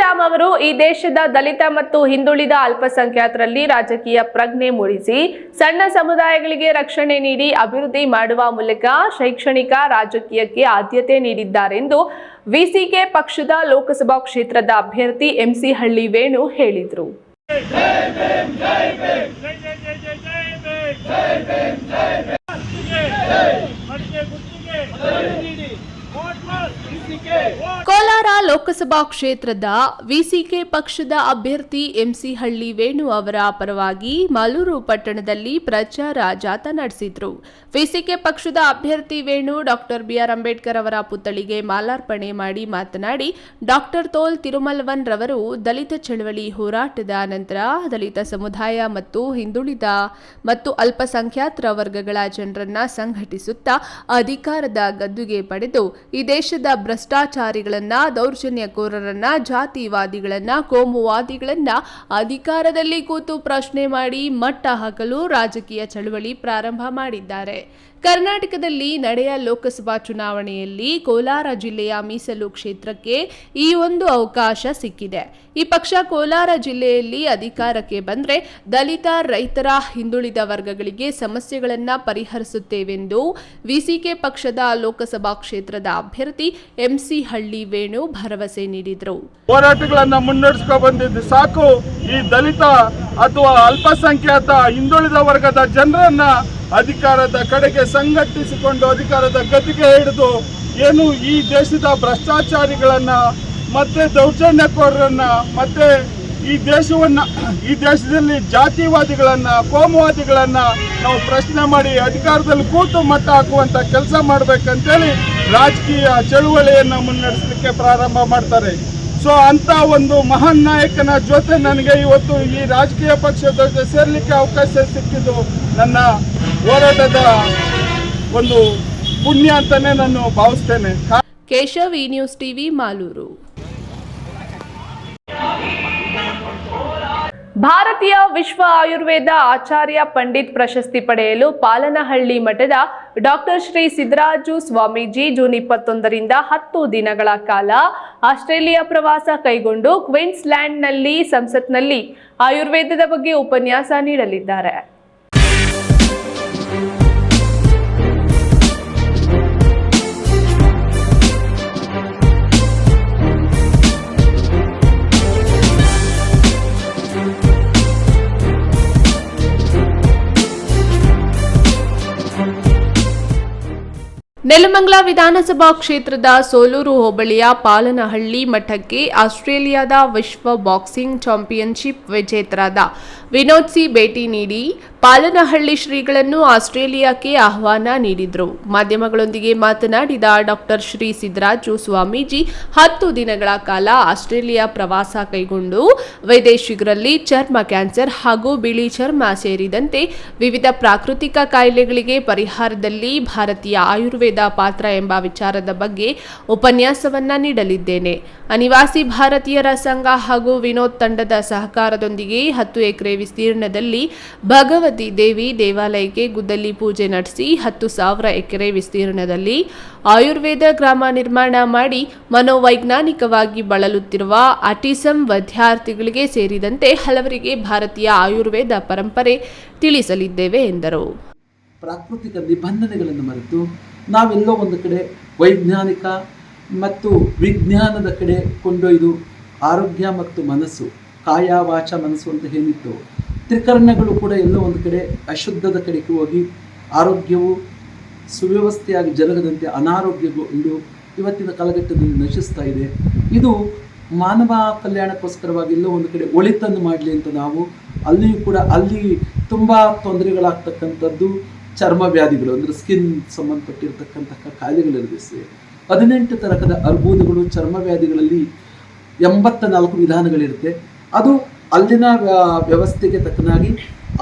Ram ಅವರು ಈ ದೇಶದ ದಲಿತ ಮತ್ತು ಹಿಂದುಳಿದ ಅಲ್ಪಸಂಖ್ಯಾತರಲ್ಲಿ ರಾಜಕೀಯ ಪ್ರಜ್ಞೆ ಮೂಡಿಸಿ ಸಣ್ಣ ಸಮುದಾಯಗಳಿಗೆ ರಕ್ಷಣೆ ನೀಡಿ ಅಭಿವೃದ್ಧಿ ಮಾಡುವ ಮೂಲಕ ಶೈಕ್ಷಣಿಕ ರಾಜಕೀಯಕ್ಕೆ ಆದ್ಯತೆ ನೀಡಿದ್ದಾರೆಂದು ವಿಸಿಕೆ ಪಕ್ಷದ ಲೋಕಸಭಾ ಕ್ಷೇತ್ರದ ಅಭ್ಯರ್ಥಿ MC ಹಳ್ಳಿ ವೇಣು ಹೇಳಿದರು. ಕೋಲಾರ ಲೋಕಸಭಾ ಕ್ಷೇತ್ರದ ವಿಸಿಕೆ ಪಕ್ಷದ ಅಭ್ಯರ್ಥಿ MC ಹಳ್ಳಿ ವೇಣು ಅವರ ಪರವಾಗಿ ಮಾಲೂರು ಪಟ್ಟಣದಲ್ಲಿ ಪ್ರಚಾರ ಜಾಥಾ ನಡೆಸಿದ್ರು. ವಿಸಿಕೆ ಪಕ್ಷದ ಅಭ್ಯರ್ಥಿ ವೇಣು ಡಾಕ್ಟರ್ BR ಅಂಬೇಡ್ಕರ್ ಅವರ ಪುತ್ಥಳಿಗೆ ಮಾಲಾರ್ಪಣೆ ಮಾಡಿ ಮಾತನಾಡಿ, ಡಾಕ್ಟರ್ ತೋಲ್ ತಿರುಮಲವನ್ ರವರು ದಲಿತ ಚಳವಳಿ ಹೋರಾಟದ ನಂತರ ದಲಿತ ಸಮುದಾಯ ಮತ್ತು ಹಿಂದುಳಿದ ಮತ್ತು ಅಲ್ಪಸಂಖ್ಯಾತರ ವರ್ಗಗಳ ಜನರನ್ನ ಸಂಘಟಿಸುತ್ತಾ ಅಧಿಕಾರದ ಗದ್ದುಗೆ ಪಡೆದು ಈ ದೇಶದ ಭ್ರಷ್ಟಾಚಾರಿಗಳನ್ನ, ದೌರ್ಜನ್ಯಕೋರರನ್ನ, ಜಾತಿವಾದಿಗಳನ್ನ, ಕೋಮುವಾದಿಗಳನ್ನ ಅಧಿಕಾರದಲ್ಲಿ ಕೂತು ಪ್ರಶ್ನೆ ಮಾಡಿ ಮಟ್ಟ ಹಾಕಲು ರಾಜಕೀಯ ಚಳವಳಿ ಪ್ರಾರಂಭ ಮಾಡಿದ್ದಾರೆ. ಕರ್ನಾಟಕದಲ್ಲಿ ನಡೆಯ ಲೋಕಸಭಾ ಚುನಾವಣೆಯಲ್ಲಿ ಕೋಲಾರ ಜಿಲ್ಲೆಯ ಮೀಸಲು ಕ್ಷೇತ್ರಕ್ಕೆ ಈ ಒಂದು ಅವಕಾಶ ಸಿಕ್ಕಿದೆ. ಈ ಪಕ್ಷ ಕೋಲಾರ ಜಿಲ್ಲೆಯಲ್ಲಿ ಅಧಿಕಾರಕ್ಕೆ ಬಂದರೆ ದಲಿತ, ರೈತರ, ಹಿಂದುಳಿದ ವರ್ಗಗಳಿಗೆ ಸಮಸ್ಯೆಗಳನ್ನ ಪರಿಹರಿಸುತ್ತೇವೆಂದು ವಿಸಿಕೆ ಪಕ್ಷದ ಲೋಕಸಭಾ ಕ್ಷೇತ್ರದ ಅಭ್ಯರ್ಥಿ MC ಹಳ್ಳಿ ವೇಣು ಭರವಸೆ ನೀಡಿದರು. ಹೋರಾಟಗಳನ್ನ ಮುನ್ನಡೆಸ್ಕೊ ಬಂದಿದ್ದು ಸಾಕು. ಈ ದಲಿತ ಅಥವಾ ಅಲ್ಪಸಂಖ್ಯಾತ ಹಿಂದುಳಿದ ವರ್ಗದ ಜನರನ್ನ ಅಧಿಕಾರದ ಕಡೆಗೆ ಸಂಘಟಿಸಿಕೊಂಡು ಅಧಿಕಾರದ ಗದ್ದುಗೆ ಹಿಡಿದು ಏನು ಈ ದೇಶದ ಭ್ರಷ್ಟಾಚಾರಿಗಳನ್ನ ಮತ್ತೆ ದೌರ್ಜನ್ಯಕೋರರನ್ನ ಮತ್ತೆ ಈ ದೇಶದಲ್ಲಿ ಜಾತಿವಾದಿಗಳನ್ನ, ಕೋಮುವಾದಿಗಳನ್ನ ನಾವು ಪ್ರಶ್ನೆ ಮಾಡಿ ಅಧಿಕಾರದಲ್ಲಿ ಕೂತು ಮಟ್ಟ ಹಾಕುವಂತ ಕೆಲಸ ಮಾಡ್ಬೇಕಂತೇಳಿ ರಾಜಕೀಯ ಚಳುವಳಿಯನ್ನ ಮುನ್ನಡೆಸಲಿಕ್ಕೆ ಪ್ರಾರಂಭ ಮಾಡ್ತಾರೆ. ಸೊ ಅಂತ ಒಂದು ಮಹಾನ್ ನಾಯಕನ ಜೊತೆ ನನಗೆ ಇವತ್ತು ಈ ರಾಜಕೀಯ ಪಕ್ಷದ ಜೊತೆ ಸೇರ್ಲಿಕ್ಕೆ ಅವಕಾಶ ಸಿಕ್ಕಿದ್ದು ನನ್ನ ಹೋರಾಟದ ಒಂದು ಪುಣ್ಯ ಅಂತಾನೆ ನಾನು ಭಾವಿಸ್ತೇನೆ. ಕೇಶವ್, ಈ ನ್ಯೂಸ್ ಟಿವಿ, ಮಾಲೂರು. ಭಾರತೀಯ ವಿಶ್ವ ಆಯುರ್ವೇದ ಆಚಾರ್ಯ ಪಂಡಿತ್ ಪ್ರಶಸ್ತಿ ಪಡೆಯಲು ಪಾಲನಹಳ್ಳಿ ಮಠದ ಡಾಕ್ಟರ್ ಶ್ರೀ ಸಿದ್ದರಾಜು ಸ್ವಾಮೀಜಿ ಜೂನ್ 21ರಿಂದ 10 ದಿನಗಳ ಕಾಲ ಆಸ್ಟ್ರೇಲಿಯಾ ಪ್ರವಾಸ ಕೈಗೊಂಡು ಕ್ವೀನ್ಸ್ಲ್ಯಾಂಡ್ನಲ್ಲಿ ಸಂಸತ್ನಲ್ಲಿ ಆಯುರ್ವೇದದ ಬಗ್ಗೆ ಉಪನ್ಯಾಸ ನೀಡಲಿದ್ದಾರೆ. ನೆಲಮಂಗಲ ವಿಧಾನಸಭಾ ಕ್ಷೇತ್ರದ ಸೋಲೂರು ಹೋಬಳಿಯ ಪಾಲನಹಳ್ಳಿ ಮಠಕ್ಕೆ ಆಸ್ಟ್ರೇಲಿಯಾದ ವಿಶ್ವ ಬಾಕ್ಸಿಂಗ್ ಚಾಂಪಿಯನ್ಶಿಪ್ ವಿಜೇತರಾದ ವಿನೋದ್ ಸಿ ಭೇಟಿ ನೀಡಿ ಪಾಲನಹಳ್ಳಿ ಶ್ರೀಗಳನ್ನು ಆಸ್ಟ್ರೇಲಿಯಾಕ್ಕೆ ಆಹ್ವಾನ ನೀಡಿದರು. ಮಾಧ್ಯಮಗಳೊಂದಿಗೆ ಮಾತನಾಡಿದ ಡಾಕ್ಟರ್ ಶ್ರೀ ಸಿದ್ದರಾಜು ಸ್ವಾಮೀಜಿ 10 ದಿನಗಳ ಕಾಲ ಆಸ್ಟ್ರೇಲಿಯಾ ಪ್ರವಾಸ ಕೈಗೊಂಡು ವಿದೇಶಿಗರಲ್ಲಿ ಚರ್ಮ ಕ್ಯಾನ್ಸರ್ ಹಾಗೂ ಬಿಳಿ ಚರ್ಮ ಸೇರಿದಂತೆ ವಿವಿಧ ಪ್ರಾಕೃತಿಕ ಕಾಯಿಲೆಗಳಿಗೆ ಪರಿಹಾರದಲ್ಲಿ ಭಾರತೀಯ ಆಯುರ್ವೇದ ಪಾತ್ರ ಎಂಬ ವಿಚಾರದ ಬಗ್ಗೆ ಉಪನ್ಯಾಸವನ್ನ ನೀಡಲಿದ್ದೇನೆ. ಅನಿವಾಸಿ ಭಾರತೀಯರ ಸಂಘ ಹಾಗೂ ವಿನೋದ್ ತಂಡದ ಸಹಕಾರದೊಂದಿಗೆ 10 ಎಕರೆ ವಿಸ್ತೀರ್ಣದಲ್ಲಿ ಭಗವತಿ ದೇವಿ ದೇವಾಲಯಕ್ಕೆ ಗುದ್ದಲಿ ಪೂಜೆ ನಡೆಸಿ 10,000 ಎಕರೆ ವಿಸ್ತೀರ್ಣದಲ್ಲಿ ಆಯುರ್ವೇದ ಗ್ರಾಮ ನಿರ್ಮಾಣ ಮಾಡಿ ಮನೋವೈಜ್ಞಾನಿಕವಾಗಿ ಬಳಲುತ್ತಿರುವ ಆಟಿಸಂ ವಿದ್ಯಾರ್ಥಿಗಳಿಗೆ ಸೇರಿದಂತೆ ಹಲವರಿಗೆ ಭಾರತೀಯ ಆಯುರ್ವೇದ ಪರಂಪರೆ ತಿಳಿಸಲಿದ್ದೇವೆ ಎಂದರು. ಪ್ರಾಕೃತಿಕ ನಿಬಂಧನೆಗಳನ್ನು ಮರೆತು ನಾವೆಲ್ಲೋ ಒಂದು ಕಡೆ ವೈಜ್ಞಾನಿಕ ಮತ್ತು ವಿಜ್ಞಾನದ ಕಡೆ ಕೊಂಡೊಯ್ದು ಆರೋಗ್ಯ ಮತ್ತು ಮನಸ್ಸು, ಕಾಯ ವಾಚ ಮನಸ್ಸು ಅಂತ ಏನಿತ್ತು, ತ್ರಿಕರಣಗಳು ಕೂಡ ಎಲ್ಲೋ ಒಂದು ಕಡೆ ಅಶುದ್ಧದ ಕಡೆಗೆ ಹೋಗಿ ಆರೋಗ್ಯವು ಸುವ್ಯವಸ್ಥೆಯಾಗಿ ಜರುಗದಂತೆ ಅನಾರೋಗ್ಯಗೊಂಡು ಇವತ್ತಿನ ಕಾಲಘಟ್ಟದಲ್ಲಿ ನಶಿಸ್ತಾ ಇದೆ. ಇದು ಮಾನವ ಕಲ್ಯಾಣಕ್ಕೋಸ್ಕರವಾಗಿ ಎಲ್ಲೋ ಒಂದು ಕಡೆ ಒಳಿತನ್ನು ಮಾಡಲಿ ಅಂತ ನಾವು ಅಲ್ಲಿಯೂ ಕೂಡ ಅಲ್ಲಿ ತುಂಬ ತೊಂದರೆಗಳಾಗ್ತಕ್ಕಂಥದ್ದು ಚರ್ಮ ವ್ಯಾಧಿಗಳು ಅಂದರೆ ಸ್ಕಿನ್ ಸಂಬಂಧಪಟ್ಟಿರ್ತಕ್ಕಂತಹ ಕಾಯಿಲೆಗಳಿರುತ್ತೆ. 18 ತರಹದ ಅರ್ಬುದಗಳು ಚರ್ಮ ವ್ಯಾಧಿಗಳಲ್ಲಿ 84 ವಿಧಾನಗಳಿರುತ್ತೆ. ಅದು ಅಲ್ಲಿನ ವ್ಯವಸ್ಥೆಗೆ ತಕ್ಕನಾಗಿ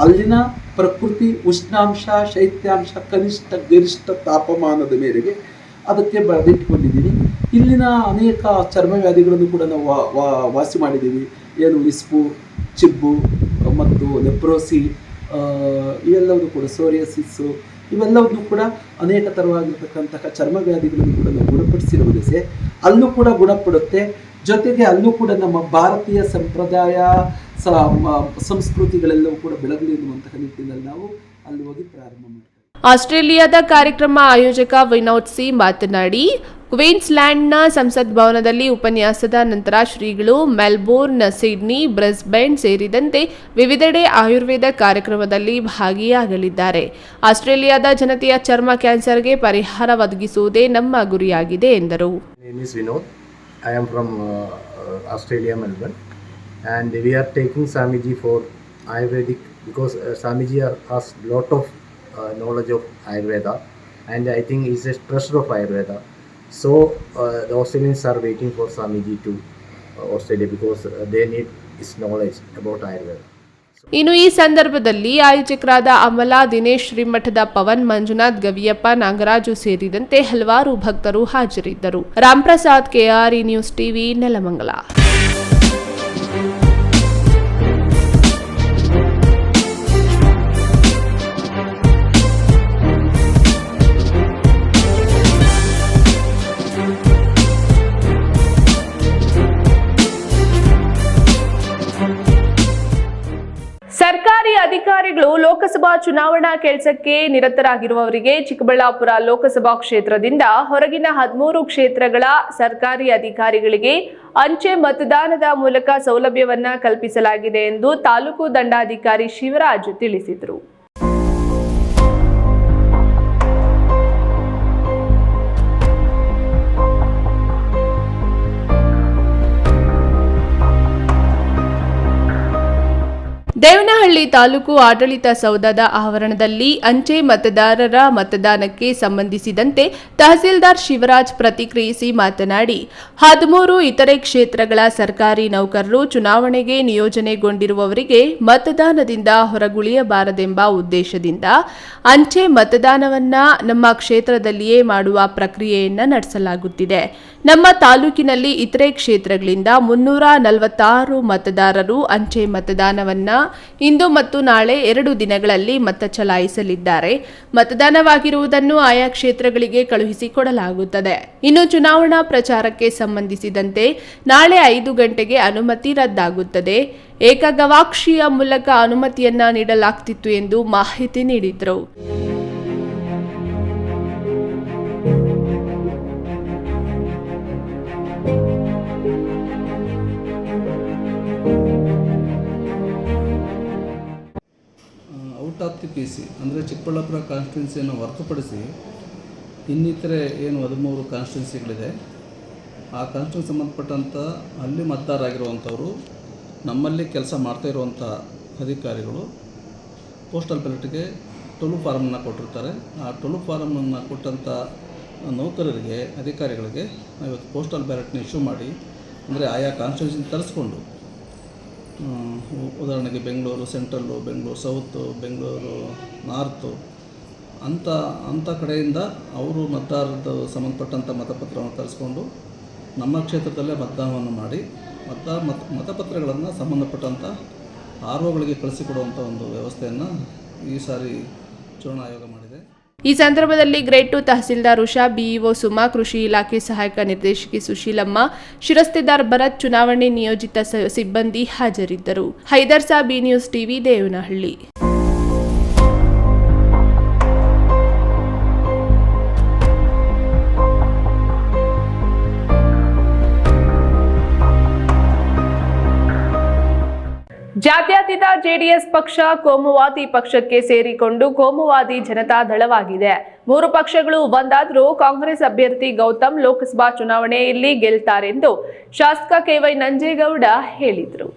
ಅಲ್ಲಿನ ಪ್ರಕೃತಿ ಉಷ್ಣಾಂಶ, ಶೈತ್ಯಾಂಶ, ಕನಿಷ್ಠ ಗರಿಷ್ಠ ತಾಪಮಾನದ ಮೇರೆಗೆ ಅದಕ್ಕೆ ಬರೆದಿಟ್ಟುಕೊಂಡಿದ್ದೀವಿ. ಇಲ್ಲಿನ ಅನೇಕ ಚರ್ಮ ವ್ಯಾಧಿಗಳನ್ನು ಕೂಡ ನಾವು ವಾಸಿ ಮಾಡಿದ್ದೀವಿ. ಏನು ಇಸ್ಪು, ಚಿಬ್ಬು ಮತ್ತು ಲೆಪ್ರೋಸಿ ಇವೆಲ್ಲವೂ ಕೂಡ ಸೋರಿಯಸಿಸ್ಸು ಇವೆಲ್ಲವನ್ನೂ ಕೂಡ ಅನೇಕ ಥರವಾಗಿರ್ತಕ್ಕಂತಹ ಚರ್ಮ ವ್ಯಾಧಿಗಳನ್ನು ಕೂಡ ನಾವು ಗುಣಪಡಿಸಿರುವುದೇ ಅಲ್ಲೂ ಕೂಡ ಗುಣಪಡುತ್ತೆ. ಜೊತೆಗೆ ಅಲ್ಲೂ ಕೂಡ ನಮ್ಮ ಭಾರತೀಯ ಸಂಪ್ರದಾಯ ಸಂಸ್ಕೃತಿಗಳೆಲ್ಲವೂ ಕೂಡ ಬೆಳಗಲಿ ಎನ್ನುವಂತಹ ನಿಟ್ಟಿನಲ್ಲಿ ನಾವು ಅಲ್ಲಿ ಹೋಗಿ ಪ್ರಾರಂಭ ಮಾಡ್ತೇವೆ. ಆಸ್ಟ್ರೇಲಿಯಾದ ಕಾರ್ಯಕ್ರಮ ಆಯೋಜಕ ವಿನೋದ್ ಸಿ ಮಾತನಾಡಿ, ಕ್ವೀನ್ಸ್ಲ್ಯಾಂಡ್ನ ಸಂಸತ್ ಭವನದಲ್ಲಿ ಉಪನ್ಯಾಸದ ನಂತರ ಶ್ರೀಗಳು ಮೆಲ್ಬೋರ್ನ್, ಸಿಡ್ನಿ, ಬ್ರಿಸ್ಬೇನ್ ಸೇರಿದಂತೆ ವಿವಿಧೆಡೆ ಆಯುರ್ವೇದ ಕಾರ್ಯಕ್ರಮದಲ್ಲಿ ಭಾಗಿಯಾಗಲಿದ್ದಾರೆ. ಆಸ್ಟ್ರೇಲಿಯಾದ ಜನತೆಯ ಚರ್ಮ ಕ್ಯಾನ್ಸರ್ಗೆ ಪರಿಹಾರ ಒದಗಿಸುವುದೇ ನಮ್ಮ ಗುರಿಯಾಗಿದೆ ಎಂದರು. I am from Australia, Melbourne, and we are taking Swamiji for Ayurvedic because Swamiji has lot of knowledge of Ayurveda, and I think he's a treasure of Ayurveda. So the Australians are waiting for Swamiji to Australia because they need his knowledge about Ayurveda. ಇನ್ನು ಈ ಸಂದರ್ಭದಲ್ಲಿ ಆಯೋಜಕರಾದ ಅಮಲಾ, ದಿನೇಶ್, ಶ್ರೀಮಠದ ಪವನ್, ಮಂಜುನಾಥ್, ಗವಿಯಪ್ಪ, ನಾಗರಾಜು ಸೇರಿದಂತೆ ಹಲವಾರು ಭಕ್ತರು ಹಾಜರಿದ್ದರು. Ramprasad, KRE news TV, Nelamangala. ಸರ್ಕಾರಿ ಅಧಿಕಾರಿಗಳು ಲೋಕಸಭಾ ಚುನಾವಣಾ ಕೆಲಸಕ್ಕೆ ನಿರತರಾಗಿರುವವರಿಗೆ ಚಿಕ್ಕಬಳ್ಳಾಪುರ ಲೋಕಸಭಾ ಕ್ಷೇತ್ರದಿಂದ ಹೊರಗಿನ 13 ಕ್ಷೇತ್ರಗಳ ಸರ್ಕಾರಿ ಅಧಿಕಾರಿಗಳಿಗೆ ಅಂಚೆ ಮತದಾನದ ಮೂಲಕ ಸೌಲಭ್ಯವನ್ನ ಕಲ್ಪಿಸಲಾಗಿದೆ ಎಂದು ತಾಲೂಕು ದಂಡಾಧಿಕಾರಿ ಶಿವರಾಜ್ ತಿಳಿಸಿದರು. ದೇವನಹಳ್ಳಿ ತಾಲೂಕು ಆಡಳಿತ ಸೌಧದ ಆವರಣದಲ್ಲಿ ಅಂಚೆ ಮತದಾರರ ಮತದಾನಕ್ಕೆ ಸಂಬಂಧಿಸಿದಂತೆ ತಹಸೀಲ್ದಾರ್ ಶಿವರಾಜ್ ಪ್ರತಿಕ್ರಿಯಿಸಿ ಮಾತನಾಡಿ, 13 ಇತರೆ ಕ್ಷೇತ್ರಗಳ ಸರ್ಕಾರಿ ನೌಕರರು ಚುನಾವಣೆಗೆ ನಿಯೋಜನೆಗೊಂಡಿರುವವರಿಗೆ ಮತದಾನದಿಂದ ಹೊರಗುಳಿಯಬಾರದೆಂಬ ಉದ್ದೇಶದಿಂದ ಅಂಚೆ ಮತದಾನವನ್ನ ನಮ್ಮ ಕ್ಷೇತ್ರದಲ್ಲಿಯೇ ಮಾಡುವ ಪ್ರಕ್ರಿಯೆಯನ್ನ ನಡೆಸಲಾಗುತ್ತಿದೆ. ನಮ್ಮ ತಾಲೂಕಿನಲ್ಲಿ ಇತರೆ ಕ್ಷೇತ್ರಗಳಿಂದ 346 ಮತದಾರರು ಅಂಚೆ ಮತದಾನವನ್ನ ಇಂದು ಮತ್ತು ನಾಳೆ 2 ದಿನಗಳಲ್ಲಿ ಮತ ಚಲಾಯಿಸಲಿದ್ದಾರೆ. ಮತದಾನವಾಗಿರುವುದನ್ನು ಆಯಾ ಕ್ಷೇತ್ರಗಳಿಗೆ ಕಳುಹಿಸಿಕೊಡಲಾಗುತ್ತದೆ. ಇನ್ನು ಚುನಾವಣಾ ಪ್ರಚಾರಕ್ಕೆ ಸಂಬಂಧಿಸಿದಂತೆ ನಾಳೆ 5 ಗಂಟೆಗೆ ಅನುಮತಿ ರದ್ದಾಗುತ್ತದೆ. ಏಕಗವಾಕ್ಷಿಯ ಮೂಲಕ ಅನುಮತಿಯನ್ನ ನೀಡಲಾಗ್ತಿತ್ತು ಎಂದು ಮಾಹಿತಿ ನೀಡಿದರು. ಔಟ್ ಆಫ್ ದಿ PC ಅಂದರೆ ಚಿಕ್ಕಬಳ್ಳಾಪುರ ಕಾನ್ಸ್ಟಿಟ್ಯೂನ್ಸಿಯನ್ನು ಹೊರತುಪಡಿಸಿ ಇನ್ನಿತರೆ ಏನು 13 ಕಾನ್ಸ್ಟಿಟ್ಯೂನ್ಸಿಗಳಿದೆ, ಆ ಕಾನ್ಸ್ಟಿಟ್ಯೂನ್ಸಿ ಸಂಬಂಧಪಟ್ಟಂಥ ಅಲ್ಲಿ ಮತದಾರರಾಗಿರುವಂಥವರು ನಮ್ಮಲ್ಲಿ ಕೆಲಸ ಮಾಡ್ತಾ ಇರುವಂಥ ಅಧಿಕಾರಿಗಳು ಪೋಸ್ಟಲ್ ಬ್ಯಾಲೆಟ್ಗೆ ಟೊಲು ಫಾರಮನ್ನು ಕೊಟ್ಟಿರ್ತಾರೆ. ಆ ಟೊಲು ಫಾರಮನ್ನು ಕೊಟ್ಟಂಥ ನೌಕರರಿಗೆ, ಅಧಿಕಾರಿಗಳಿಗೆ ನಾವು ಇವತ್ತು ಪೋಸ್ಟಲ್ ಬ್ಯಾಲೆಟ್ನ ಇಶ್ಯೂ ಮಾಡಿ, ಅಂದರೆ ಆಯಾ ಕಾನ್ಸ್ಟಿಟ್ಯೂನ್ಸಿ ತರಿಸ್ಕೊಂಡು, ಉದಾಹರಣೆಗೆ Bengaluru central, Bengaluru south, Bengaluru north ಅಂಥ ಕಡೆಯಿಂದ ಅವರು ಮತದಾರರದ ಸಂಬಂಧಪಟ್ಟಂಥ ಮತಪತ್ರವನ್ನು ತರಿಸ್ಕೊಂಡು ನಮ್ಮ ಕ್ಷೇತ್ರದಲ್ಲೇ ಮತದಾನವನ್ನು ಮಾಡಿ ಮತಪತ್ರಗಳನ್ನು ಸಂಬಂಧಪಟ್ಟಂಥ ಆರ್ಒಗಳಿಗೆ ಕಳಿಸಿಕೊಡುವಂಥ ಒಂದು ವ್ಯವಸ್ಥೆಯನ್ನು ಈ ಸಾರಿ ಚುನಾವಣಾ ಆಯೋಗ ಮಾಡಿದೆ. ಈ ಸಂದರ್ಭದಲ್ಲಿ ಗ್ರೇಡ್ 2 ತಹಸೀಲ್ದಾರ್ ಉಷಾ, ಬಿಇಒ ಸುಮಾ, ಕೃಷಿ ಇಲಾಖೆ ಸಹಾಯಕ ನಿರ್ದೇಶಕಿ ಸುಶೀಲಮ್ಮ, ಶಿರಸ್ತೆದಾರ್ ಭರತ್, ಚುನಾವಣೆ ನಿಯೋಜಿತ ಸಿಬ್ಬಂದಿ ಹಾಜರಿದ್ದರು. Hyder Sab, B news TV, Devanahalli. ಜಾತ್ಯತೀತ ಜೆಡಿಎಸ್ ಪಕ್ಷ ಕೋಮುವಾದಿ ಪಕ್ಷಕ್ಕೆ ಸೇರಿಕೊಂಡು ಕೋಮುವಾದಿ ಜನತಾ ದಳವಾಗಿದೆ. 3 ಪಕ್ಷಗಳು ಒಂದಾದರೂ ಕಾಂಗ್ರೆಸ್ ಅಭ್ಯರ್ಥಿ ಗೌತಮ್ ಲೋಕಸಭಾ ಚುನಾವಣೆಯಲ್ಲಿ ಗೆಲ್ತಾರೆಂದು ಶಾಸಕ ಕೆವೈ ನಂಜೇಗೌಡ ಹೇಳಿದರು.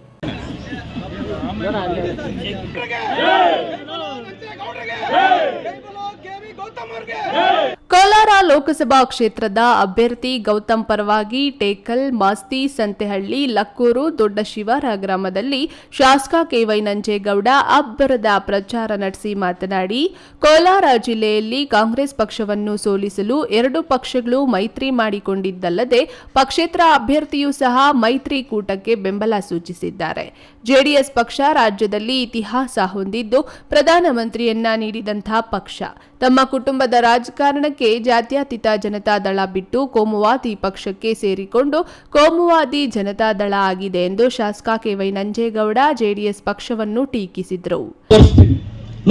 ಕೋಲಾರ ಲೋಕಸಭಾ ಕ್ಷೇತ್ರದ ಅಭ್ಯರ್ಥಿ ಗೌತಮ್ ಪರವಾಗಿ ಟೇಕಲ್, ಮಾಸ್ತಿ, ಸಂತೆಹಳ್ಳಿ, ಲಕ್ಕೂರು, ದೊಡ್ಡ ಶಿವರ ಗ್ರಾಮದಲ್ಲಿ ಶಾಸಕ ಕೆವೈ ನಂಜೇಗೌಡ ಅಬ್ಬರದ ಪ್ರಚಾರ ನಡೆಸಿ ಮಾತನಾಡಿ, ಕೋಲಾರ ಜಿಲ್ಲೆಯಲ್ಲಿ ಕಾಂಗ್ರೆಸ್ ಪಕ್ಷವನ್ನು ಸೋಲಿಸಲು 2 ಪಕ್ಷಗಳು ಮೈತ್ರಿ ಮಾಡಿಕೊಂಡಿದ್ದಲ್ಲದೆ ಪಕ್ಷೇತರ ಅಭ್ಯರ್ಥಿಯೂ ಸಹ ಮೈತ್ರಿಕೂಟಕ್ಕೆ ಬೆಂಬಲ ಸೂಚಿಸಿದ್ದಾರೆ. ಜೆಡಿಎಸ್ ಪಕ್ಷ ರಾಜ್ಯದಲ್ಲಿ ಇತಿಹಾಸ ಹೊಂದಿದ್ದು ಪ್ರಧಾನಮಂತ್ರಿಯನ್ನ ನೀಡಿದಂತಹ ಪಕ್ಷ. ತಮ್ಮ ಕುಟುಂಬದ ರಾಜಕಾರಣಕ್ಕೆ ಜಾತ್ಯತೀತ ಜನತಾ ದಳ ಬಿಟ್ಟು ಕೋಮುವಾದಿ ಪಕ್ಷಕ್ಕೆ ಸೇರಿಕೊಂಡು ಕೋಮುವಾದಿ ಜನತಾ ದಳ ಆಗಿದೆ ಎಂದು ಶಾಸಕ ಕೆವೈ ನಂಜೇಗೌಡ ಜೆಡಿಎಸ್ ಪಕ್ಷವನ್ನು ಟೀಕಿಸಿದರು.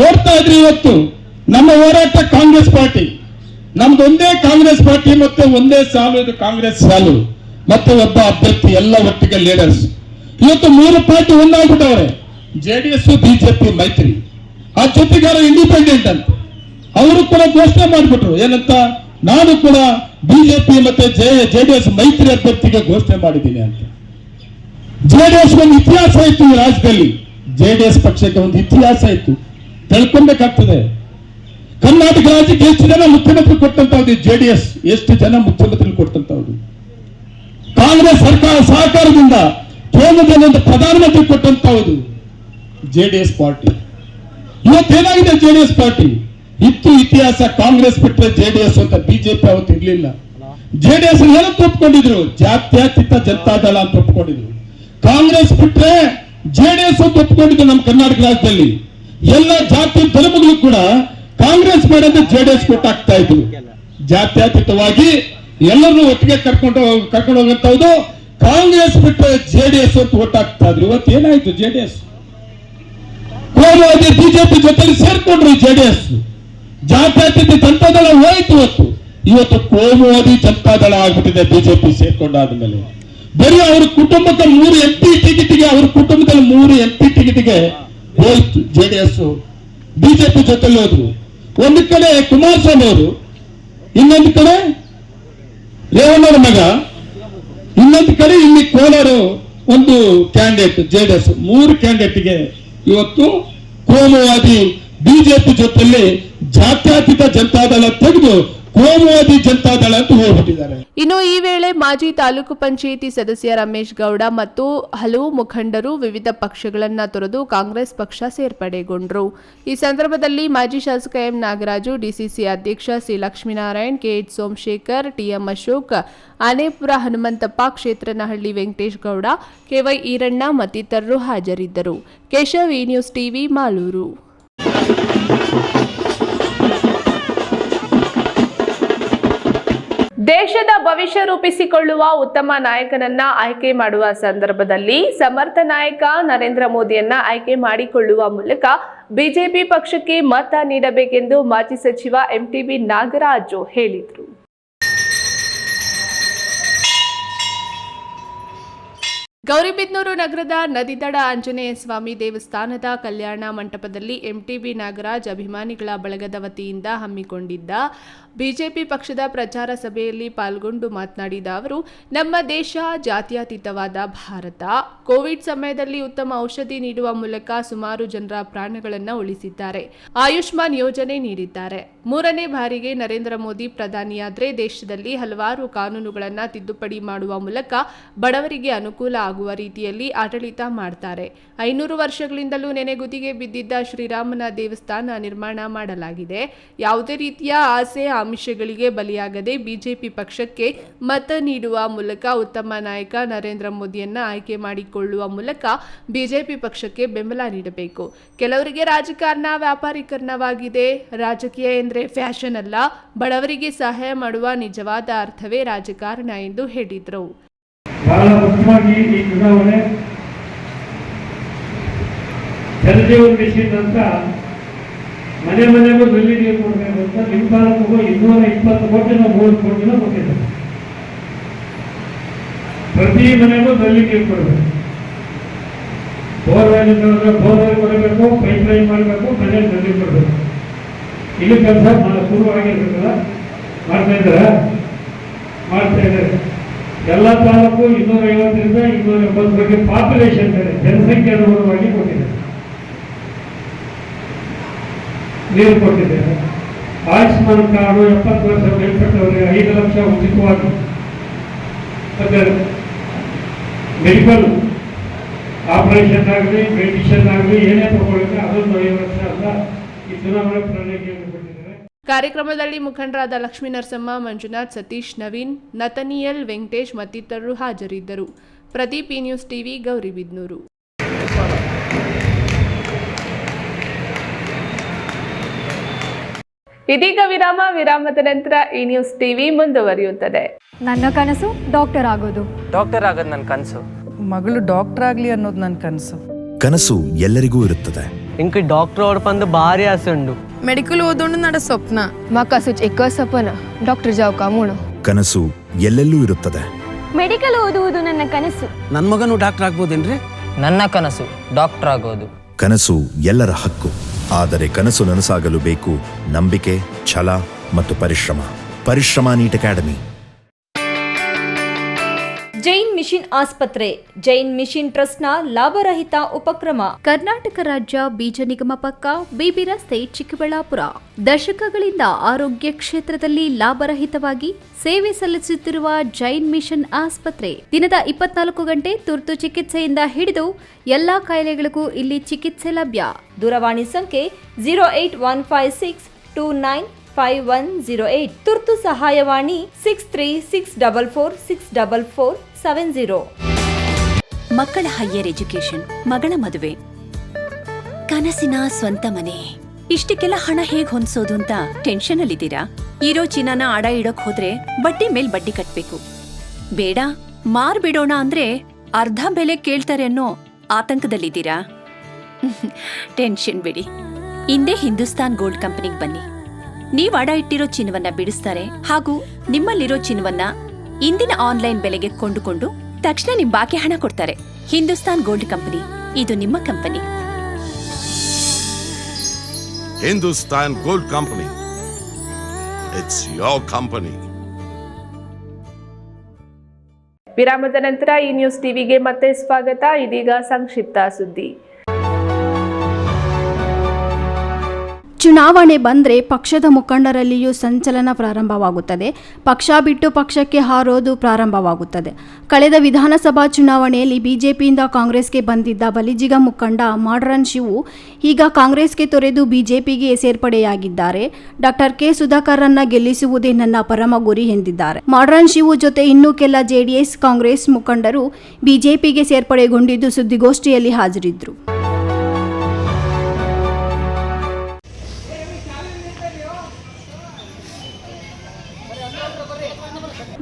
ನೋಡ್ತಾ ಇದ್ರಿ, ಇವತ್ತು ನಮ್ಮ ಹೋರಾಟ ಕಾಂಗ್ರೆಸ್ ಪಾರ್ಟಿ, ನಮ್ದೊಂದೇ ಕಾಂಗ್ರೆಸ್ ಪಾರ್ಟಿ, ಮತ್ತೆ ಒಂದೇ ಸಾಲು, ಇದು ಕಾಂಗ್ರೆಸ್ ಸಾಲು, ಮತ್ತೆ ಒಬ್ಬ ಅಭ್ಯರ್ಥಿ, ಎಲ್ಲ ಒಟ್ಟಿಗೆ ಲೀಡರ್ಸ್. ಇವತ್ತು 3 ಪಾರ್ಟಿ ಒಂದಾಗ್ಬಿಟ್ಟವ್ರೆ, ಜೆಡಿಎಸ್ ಬಿಜೆಪಿ ಮೈತ್ರಿ. ಆ ಜೊತೆಗಾರ ಇಂಡಿಪೆಂಡೆಂಟ್ ಅಂತ ಅವರು ಕೂಡ ಘೋಷಣೆ ಮಾಡಿಬಿಟ್ರು. ಏನಂತ? ನಾನು ಕೂಡ ಬಿಜೆಪಿ ಮತ್ತೆ ಜೆಡಿಎಸ್ ಮೈತ್ರಿ ಅಭ್ಯರ್ಥಿಗೆ ಘೋಷಣೆ ಮಾಡಿದ್ದೀನಿ ಅಂತ. ಜೆಡಿಎಸ್ ಒಂದು ಇತಿಹಾಸ ಇತ್ತು ಈ ರಾಜ್ಯದಲ್ಲಿ, ಜೆಡಿಎಸ್ ಪಕ್ಷಕ್ಕೆ ಒಂದು ಇತಿಹಾಸ ಇತ್ತು, ತಿಳ್ಕೊಬೇಕಾಗ್ತದೆ. ಕರ್ನಾಟಕ ರಾಜ್ಯಕ್ಕೆ ಎಷ್ಟು ಜನ ಮುಖ್ಯಮಂತ್ರಿ ಕೊಟ್ಟಂತವ್ದು ಜೆಡಿಎಸ್, ಎಷ್ಟು ಜನ ಮುಖ್ಯಮಂತ್ರಿ ಕೊಟ್ಟಂತವ್ದು. ಕಾಂಗ್ರೆಸ್ ಸರ್ಕಾರ ಸಹಕಾರದಿಂದ ಕೇಂದ್ರದಲ್ಲಿ ಒಂದು ಪ್ರಧಾನಮಂತ್ರಿ ಕೊಟ್ಟಂತವ್ದು ಜೆಡಿಎಸ್ ಪಾರ್ಟಿ. ಇವತ್ತೇನಾಗಿದೆ? ಜೆಡಿಎಸ್ ಪಾರ್ಟಿ ಇತ್ತು ಇತಿಹಾಸ, ಕಾಂಗ್ರೆಸ್ ಬಿಟ್ಟರೆ ಜೆಡಿಎಸ್ ಅಂತ. ಬಿಜೆಪಿ ಅವತ್ತು ಇರ್ಲಿಲ್ಲ. ಜೆಡಿಎಸ್ ಏನಂತ ಒಪ್ಕೊಂಡಿದ್ರು? ಜಾತ್ಯತೀತ ಜನತಾದಳ ಅಂತ ಒಪ್ಕೊಂಡಿದ್ರು. ಕಾಂಗ್ರೆಸ್ ಬಿಟ್ರೆ ಜೆಡಿಎಸ್ ಅಂತ ಒಪ್ಕೊಂಡಿದ್ರು. ನಮ್ಮ ಕರ್ನಾಟಕ ರಾಜ್ಯದಲ್ಲಿ ಎಲ್ಲ ಜಾತಿ ಧರ್ಮಗಳು ಕೂಡ ಕಾಂಗ್ರೆಸ್ ಬೇಡ ಅಂತ ಜೆಡಿಎಸ್ ಕೊಟ್ಟಾಗ್ತಾ ಇದ್ರು. ಜಾತ್ಯತೀತವಾಗಿ ಎಲ್ಲರನ್ನೂ ಒಟ್ಟಿಗೆ ಕರ್ಕೊಂಡು ಹೋಗಂತವ್ದು ಕಾಂಗ್ರೆಸ್ ಬಿಟ್ಟರೆ ಜೆಡಿಎಸ್ ಅಂತ ಒಟ್ಟಾಗ್ತಾ ಇದ್ರು. ಇವತ್ತು ಏನಾಯ್ತು? ಜೆಡಿಎಸ್ ಕೋಮುವಾದಿ ಬಿಜೆಪಿ ಜೊತೆಲಿ ಸೇರ್ಕೊಂಡ್ರು. ಜೆಡಿಎಸ್ ಜಾತ್ಯತೀತ ಜನತಾದಳ ಹೋಯ್ತು. ಇವತ್ತು ಕೋಮುವಾದಿ ಜನತಾದಳ ಆಗ್ಬಿಟ್ಟಿದೆ ಬಿಜೆಪಿ ಸೇರ್ಕೊಂಡಾದ್ಮೇಲೆ. ಬರೀ ಅವ್ರ ಕುಟುಂಬಕ್ಕೆ 3 MP ಟಿಕೆಟ್ಗೆ, ಅವ್ರ ಕುಟುಂಬದಲ್ಲಿ 3 MP ಟಿಕೆಟ್ಗೆ ಹೋಯ್ತು ಜೆಡಿಎಸ್. ಬಿಜೆಪಿ ಜೊತೆಲಿ ಹೋದ್ರು. ಒಂದು ಕಡೆ ಕುಮಾರಸ್ವಾಮಿ ಅವರು, ಇನ್ನೊಂದು ಕಡೆ ರೇವಣ್ಣವ್ರ ಮಗ, ಇನ್ನೊಂದು ಕಡೆ ಇಲ್ಲಿ ಕೋಲಾರ ಒಂದು ಕ್ಯಾಂಡಿಡೇಟ್ ಜೆಡಿಎಸ್. 3 ಕ್ಯಾಂಡಿಡೇಟ್ಗೆ ಇವತ್ತು ಕೋಮುವಾದಿ ಬಿಜೆಪಿ ಜೊತೆಲಿ ಜಾತ್ಯತೀತ ಜನತಾದಳ ತೆಗೆದು ಕೋಮುವಾದಿ ಜನತಾದಳ ಅಂತ ಹೋಗ್ಬಿಟ್ಟಿದ್ದಾರೆ. ಇನ್ನು ಈ ವೇಳೆ ಮಾಜಿ ತಾಲೂಕು ಪಂಚಾಯಿತಿ ಸದಸ್ಯ ರಮೇಶ್ ಗೌಡ ಮತ್ತು ಹಲವು ಮುಖಂಡರು ವಿವಿಧ ಪಕ್ಷಗಳನ್ನ ತೊರೆದು ಕಾಂಗ್ರೆಸ್ ಪಕ್ಷ ಸೇರ್ಪಡೆಗೊಂಡರು. ಈ ಸಂದರ್ಭದಲ್ಲಿ ಮಾಜಿ ಶಾಸಕ ಎಂ ನಾಗರಾಜು, ಡಿಸಿಸಿ ಅಧ್ಯಕ್ಷ C Lakshminarayan, KH Somashekhar, TM Ashok, Anepura Hanumanthappa, Kshetranahalli Venkatesh Gowda, KY Iranna ಮತ್ತಿತರರು ಹಾಜರಿದ್ದರು. ಕೇಶವ್, ಈ ನ್ಯೂಸ್ ಟಿವಿ, ಮಾಲೂರು. ದೇಶದ ಭವಿಷ್ಯ ರೂಪಿಸಿಕೊಳ್ಳುವ ಉತ್ತಮ ನಾಯಕನನ್ನ ಆಯ್ಕೆ ಮಾಡುವ ಸಂದರ್ಭದಲ್ಲಿ ಸಮರ್ಥ ನಾಯಕ ನರೇಂದ್ರ ಮೋದಿಯನ್ನ ಆಯ್ಕೆ ಮಾಡಿಕೊಳ್ಳುವ ಮೂಲಕ ಬಿಜೆಪಿ ಪಕ್ಷಕ್ಕೆ ಮತ ನೀಡಬೇಕೆಂದು ಮಾಜಿ ಸಚಿವ ಎಂಟಿಬಿ ನಾಗರಾಜು ಹೇಳಿದರು. ಗೌರಿಬಿದನೂರು ನಗರದ ನದಿದಡ ಆಂಜನೇಯ ಸ್ವಾಮಿ ದೇವಸ್ಥಾನದ ಕಲ್ಯಾಣ ಮಂಟಪದಲ್ಲಿ ಎಂಟಿಬಿ ನಾಗರಾಜ್ ಅಭಿಮಾನಿಗಳ ಬಳಗದ ವತಿಯಿಂದ ಹಮ್ಮಿಕೊಂಡಿದ್ದ ಬಿಜೆಪಿ ಪಕ್ಷದ ಪ್ರಚಾರ ಸಭೆಯಲ್ಲಿ ಪಾಲ್ಗೊಂಡು ಮಾತನಾಡಿದ ಅವರು, ನಮ್ಮ ದೇಶ ಜಾತ್ಯತೀತವಾದ ಭಾರತ. ಕೋವಿಡ್ ಸಮಯದಲ್ಲಿ ಉತ್ತಮ ಔಷಧಿ ನೀಡುವ ಮೂಲಕ ಸುಮಾರು ಜನರ ಪ್ರಾಣಗಳನ್ನು ಉಳಿಸಿದ್ದಾರೆ. ಆಯುಷ್ಮಾನ್ ಯೋಜನೆ ನೀಡಿದ್ದಾರೆ. 3ನೇ ಬಾರಿಗೆ ನರೇಂದ್ರ ಮೋದಿ ಪ್ರಧಾನಿಯಾದರೆ ದೇಶದಲ್ಲಿ ಹಲವಾರು ಕಾನೂನುಗಳನ್ನು ತಿದ್ದುಪಡಿ ಮಾಡುವ ಮೂಲಕ ಬಡವರಿಗೆ ಅನುಕೂಲ ಆಗುವ ರೀತಿಯಲ್ಲಿ ಆಡಳಿತ ಮಾಡ್ತಾರೆ. 500 ವರ್ಷಗಳಿಂದಲೂ ನೆನೆಗುದಿಗೆ ಬಿದ್ದಿದ್ದ ಶ್ರೀರಾಮನ ದೇವಸ್ಥಾನ ನಿರ್ಮಾಣ ಮಾಡಲಾಗಿದೆ. ಯಾವುದೇ ರೀತಿಯ ಆಸೆ ಆಮಿಷಗಳಿಗೆ ಬಲಿಯಾಗದೆ ಬಿಜೆಪಿ ಪಕ್ಷಕ್ಕೆ ಮತ ನೀಡುವ ಮೂಲಕ ಉತ್ತಮ ನಾಯಕ ನರೇಂದ್ರ ಮೋದಿಯನ್ನ ಆಯ್ಕೆ ಮಾಡಿಕೊಳ್ಳುವ ಮೂಲಕ ಬಿಜೆಪಿ ಪಕ್ಷಕ್ಕೆ ಬೆಂಬಲ ನೀಡಬೇಕು. ಕೆಲವರಿಗೆ ರಾಜಕಾರಣ ವ್ಯಾಪಾರೀಕರಣವಾಗಿದೆ. ರಾಜಕೀಯ ಎಂದರೆ ಫ್ಯಾಷನ್ ಅಲ್ಲ, ಬಡವರಿಗೆ ಸಹಾಯ ಮಾಡುವ ನಿಜವಾದ ಅರ್ಥವೇ ರಾಜಕಾರಣ ಎಂದು ಹೇಳಿದರು. ಬಹಳ ಮುಖ್ಯವಾಗಿ ಈ ಚುನಾವಣೆ ಜಲಜೀವನ್ ಮಿಷನ್ ಅಂತ ಮನೆ ಮನೆಗೂ ನಲ್ಲಿ ನೀರು ಕೊಡಬೇಕು ಅಂತ ನಿಮ್ಮ ತಾಲೂಕಿಗೂ 220 ಕೋಟಿನ 30 ಕೋಟಿನ ಕೊಟ್ಟಿದ್ದಾರೆ. ಪ್ರತಿ ಮನೆಗೂ ನಲ್ಲಿ ನೀರು ಕೊಡಬೇಕು. ಬೋರ್ವೆಲ್ ಬೋರ್ವೆಲ್ ಕೊಡಬೇಕು, ಪೈಪ್ ಲೈನ್ ಮಾಡಬೇಕು, ಮನೆಗೆ ನಲ್ಲಿ ಕೊಡಬೇಕು. ಇಲ್ಲಿ ಕೆಲಸ ಶುರುವಾಗಿರ್ಬೇಕಲ್ಲ, ಮಾಡ್ತಾ ಇದ್ದಾರೆ. ಎಲ್ಲ ತಾಲೂಕು 250ರಿಂದ 280 ಬಗ್ಗೆ ಪಾಪ್ಯುಲೇಷನ್ ಜನಸಂಖ್ಯೆ ಅನುಗುಣವಾಗಿ ಕೊಟ್ಟಿದ್ದಾರೆ, ನೀರು ಕೊಟ್ಟಿದ್ದಾರೆ. ಆಯುಷ್ಮಾನ್ ಕಾರ್ಡು 70 ವರ್ಷ ಮೇಲ್ಪಟ್ಟವರಿಗೆ 5 ಲಕ್ಷ ಉಚಿತವಾಗಿ, ಮತ್ತೆ ಮೆಡಿಕಲ್ ಆಪರೇಷನ್ ಆಗಲಿ ಮೆಡಿಸಿನ್ ಆಗಲಿ ಏನೇ ತಗೊಳ್ಳಿದ್ರೆ ಅದೊಂದು 5 ಲಕ್ಷ ಅಂತ ಈ ಚುನಾವಣೆ ಪ್ರಣಾಳಿಕೆಯನ್ನು ಕೊಟ್ಟಿದ್ದಾರೆ. ಕಾರ್ಯಕ್ರಮದಲ್ಲಿ ಮುಖಂಡರಾದ ಲಕ್ಷ್ಮೀ ನರಸಮ್ಮ, ಮಂಜುನಾಥ್, ಸತೀಶ್, ನವೀನ್, ನತನಿಯಲ್, ವೆಂಕಟೇಶ್ ಮತ್ತಿತರರು ಹಾಜರಿದ್ದರು. ಪ್ರದೀಪ್, ಈ ನ್ಯೂಸ್ ಟಿವಿ, ಗೌರಿಬಿದನೂರು. ಇದೀಗ ವಿರಾಮ. ವಿರಾಮದ ನಂತರ ಈ ನ್ಯೂಸ್ ಟಿವಿ ಮುಂದುವರಿಯುತ್ತದೆ. ನನ್ನ ಕನಸು ಡಾಕ್ಟರ್ ಆಗೋದು. ಡಾಕ್ಟರ್ ಆಗೋದು ನನ್ನ ಕನಸು. ಮಗಳು ಡಾಕ್ಟರ್ ಆಗ್ಲಿ ಅನ್ನೋದು ನನ್ನ ಕನಸು. ಕನಸು ಎಲ್ಲರಿಗೂ ಇರುತ್ತದೆ. ಇಂಕ ಡಾಕ್ಟರ್ ಓಡ್ಪಂದು ಭಾರಿ ಆಸೆ ಉಂಡು. ಮೆಡಿಕಲ್ ಓದೋಣ ನಡ ಸ್ವಪ್ನ. ಮಾ ಕಸುಚ್ ಎಕ್ಕ ಸಪನ ಡಾಕ್ಟರ್ ಜಾವ್ ಕಾಮೂಣ. ಕನಸು ಎಲ್ಲೆಲ್ಲೂ ಇರುತ್ತದೆ. ಮೆಡಿಕಲ್ ಓದುವುದು ನನ್ನ ಕನಸು. ನನ್ನ ಮಗನು ಡಾಕ್ಟರ್ ಆಗ್ಬೋದೇನ್ರಿ? ನನ್ನ ಕನಸು ಡಾಕ್ಟರ್ ಆಗೋದು. ಕನಸು ಎಲ್ಲರ ಹಕ್ಕು. ಆದರೆ ಕನಸು ನನಸಾಗಲು ಬೇಕು ನಂಬಿಕೆ, ಛಲ ಮತ್ತು ಪರಿಶ್ರಮ ನೀಟ್ ಅಕಾಡೆಮಿ. ಜೈನ್ ಮಿಷನ್ ಆಸ್ಪತ್ರೆ, ಜೈನ್ ಮಿಷನ್ ಟ್ರಸ್ಟ್ನ ಲಾಭರಹಿತ ಉಪಕ್ರಮ. ಕರ್ನಾಟಕ ರಾಜ್ಯ ಬೀಜ ನಿಗಮ ಪಕ್ಕ, ಬಿಬಿ ರಸ್ತೆ, ಚಿಕ್ಕಬಳ್ಳಾಪುರ. ದಶಕಗಳಿಂದ ಆರೋಗ್ಯ ಕ್ಷೇತ್ರದಲ್ಲಿ ಲಾಭರಹಿತವಾಗಿ ಸೇವೆ ಸಲ್ಲಿಸುತ್ತಿರುವ ಜೈನ್ ಮಿಷನ್ ಆಸ್ಪತ್ರೆ ದಿನದ 24 ಗಂಟೆ ತುರ್ತು ಚಿಕಿತ್ಸೆಯಿಂದ ಹಿಡಿದು ಎಲ್ಲಾ ಕಾಯಿಲೆಗಳಿಗೂ ಇಲ್ಲಿ ಚಿಕಿತ್ಸೆ ಲಭ್ಯ. ದೂರವಾಣಿ ಸಂಖ್ಯೆ 08156295108. ತುರ್ತು ಸಹಾಯವಾಣಿ 6364464470. ಮಕ್ಕಳ ಹೈಯರ್ ಎಜುಕೇಶನ್, ಮಗಳ ಮದುವೆ, ಕನಸಿನ ಸ್ವಂತ ಮನೆ, ಇಷ್ಟಕ್ಕೆಲ್ಲ ಹಣ ಹೇಗ್ ಹೊಂದಿಸೋದು ಅಂತ ಟೆನ್ಷನ್ ಅಲ್ಲಿದ್ದೀರಾ? ಇರೋ ಚಿನ್ನನ ಅಡ ಇಡೋಕ್ ಹೋದ್ರೆ ಬಡ್ಡಿ ಮೇಲ್ ಬಡ್ಡಿ ಕಟ್ಬೇಕು. ಬೇಡ, ಮಾರ್ಬಿಡೋಣ ಅಂದ್ರೆ ಅರ್ಧ ಬೆಲೆ ಕೇಳ್ತಾರೆ ಅನ್ನೋ ಆತಂಕದಲ್ಲಿದ್ದೀರಾ? ಟೆನ್ಷನ್ ಬಿಡಿ, ಇಂದೇ ಹಿಂದೂಸ್ತಾನ್ ಗೋಲ್ಡ್ ಕಂಪನಿಗೆ ಬನ್ನಿ. ನೀವ್ ಅಡ ಇಟ್ಟಿರೋ ಚಿನ್ನವನ್ನ ಬಿಡಿಸ್ತಾರೆ ಹಾಗೂ ನಿಮ್ಮಲ್ಲಿರೋ ಚಿನ್ನವನ್ನ ಇಂದಿನ ಆನ್ಲೈನ್ ಬೆಲೆಗೆ ಕೊಂಡುಕೊಂಡು ತಕ್ಷಣ ನಿಮ್ ಬಾಕಿ ಹಣ ಕೊಡ್ತಾರೆ. ಹಿಂದೂಸ್ತಾನ್ ಗೋಲ್ಡ್ ಕಂಪನಿ, ಇದು ನಿಮ್ಮ company. Hindustan gold company, it's your company. ವಿರಾಮದ ನಂತರ ಈ ನ್ಯೂಸ್ ಟಿವಿಗೆ ಮತ್ತೆ ಸ್ವಾಗತ. ಇದೀಗ ಸಂಕ್ಷಿಪ್ತ ಸುದ್ದಿ. ಚುನಾವಣೆ ಬಂದರೆ ಪಕ್ಷದ ಮುಖಂಡರಲ್ಲಿಯೂ ಸಂಚಲನ ಪ್ರಾರಂಭವಾಗುತ್ತದೆ. ಪಕ್ಷ ಬಿಟ್ಟು ಪಕ್ಷಕ್ಕೆ ಹಾರೋದು ಪ್ರಾರಂಭವಾಗುತ್ತದೆ. ಕಳೆದ ವಿಧಾನಸಭಾ ಚುನಾವಣೆಯಲ್ಲಿ ಬಿಜೆಪಿಯಿಂದ ಕಾಂಗ್ರೆಸ್ಗೆ ಬಂದಿದ್ದ ಬಲಿಜಿಗ ಮುಖಂಡ ಮಾಡರನ್ ಶಿವು ಈಗ ಕಾಂಗ್ರೆಸ್ಗೆ ತೊರೆದು ಬಿಜೆಪಿಗೆ ಸೇರ್ಪಡೆಯಾಗಿದ್ದಾರೆ. ಡಾಕ್ಟರ್ ಕೆ ಸುಧಾಕರ್ರನ್ನ ಗೆಲ್ಲಿಸುವುದೇ ನನ್ನ ಪರಮ ಗುರಿ ಎಂದಿದ್ದಾರೆ. ಮಾಡರನ್ ಶಿವು ಜೊತೆ ಇನ್ನೂ ಕೆಲ ಜೆಡಿಎಸ್, ಕಾಂಗ್ರೆಸ್ ಮುಖಂಡರು ಬಿಜೆಪಿಗೆ ಸೇರ್ಪಡೆಗೊಂಡಿದ್ದು ಸುದ್ದಿಗೋಷ್ಠಿಯಲ್ಲಿ ಹಾಜರಿದ್ದರು.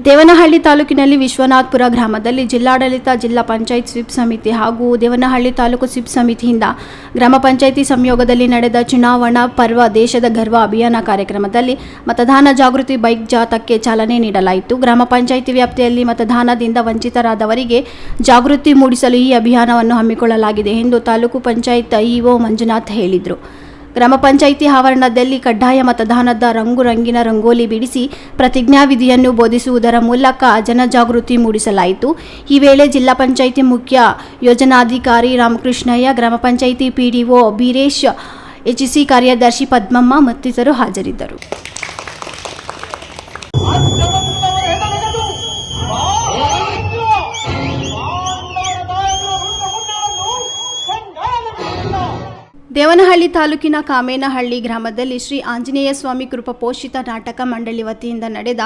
ದೇವನಹಳ್ಳಿ ತಾಲೂಕಿನಲ್ಲಿ ವಿಶ್ವನಾಥ್ಪುರ ಗ್ರಾಮದಲ್ಲಿ ಜಿಲ್ಲಾಡಳಿತ, ಜಿಲ್ಲಾ ಪಂಚಾಯತ್ ಸ್ವೀಪ್ ಸಮಿತಿ ಹಾಗೂ ದೇವನಹಳ್ಳಿ ತಾಲೂಕು ಸ್ವೀಪ್ ಸಮಿತಿಯಿಂದ ಗ್ರಾಮ ಪಂಚಾಯಿತಿ ಸಂಯೋಗದಲ್ಲಿ ನಡೆದ ಚುನಾವಣಾ ಪರ್ವ ದೇಶದ ಗರ್ವ ಅಭಿಯಾನ ಕಾರ್ಯಕ್ರಮದಲ್ಲಿ ಮತದಾನ ಜಾಗೃತಿ ಬೈಕ್ ಜಾಥಾಕ್ಕೆ ಚಾಲನೆ ನೀಡಲಾಯಿತು. ಗ್ರಾಮ ಪಂಚಾಯಿತಿ ವ್ಯಾಪ್ತಿಯಲ್ಲಿ ಮತದಾನದಿಂದ ವಂಚಿತರಾದವರಿಗೆ ಜಾಗೃತಿ ಮೂಡಿಸಲು ಈ ಅಭಿಯಾನವನ್ನು ಹಮ್ಮಿಕೊಳ್ಳಲಾಗಿದೆ ಎಂದು ತಾಲೂಕು ಪಂಚಾಯತ್ ಇಒ ಮಂಜುನಾಥ್ ಹೇಳಿದರು. ಗ್ರಾಮ ಪಂಚಾಯಿತಿ ಆವರಣದಲ್ಲಿ ಕಡ್ಡಾಯ ಮತದಾನದ ರಂಗಿನ ರಂಗೋಲಿ ಬಿಡಿಸಿ ಪ್ರತಿಜ್ಞಾವಿಧಿಯನ್ನು ಬೋಧಿಸುವುದರ ಮೂಲಕ ಜನಜಾಗೃತಿ ಮೂಡಿಸಲಾಯಿತು. ಈ ವೇಳೆ ಜಿಲ್ಲಾ ಪಂಚಾಯಿತಿ ಮುಖ್ಯ ಯೋಜನಾಧಿಕಾರಿ ರಾಮಕೃಷ್ಣಯ್ಯ, ಗ್ರಾಮ ಪಂಚಾಯಿತಿ ಪಿಡಿಒ ಬೀರೇಶ್, ಎಚ್ಸಿ ಕಾರ್ಯದರ್ಶಿ ಪದ್ಮಮ್ಮ ಮತ್ತಿತರರು ಹಾಜರಿದ್ದರು. ದೇವನಹಳ್ಳಿ ತಾಲೂಕಿನ ಕಾಮೇನಹಳ್ಳಿ ಗ್ರಾಮದಲ್ಲಿ ಶ್ರೀ ಆಂಜನೇಯ ಸ್ವಾಮಿ ಕೃಪಪೋಷಿತ ನಾಟಕ ಮಂಡಳಿ ವತಿಯಿಂದ ನಡೆದ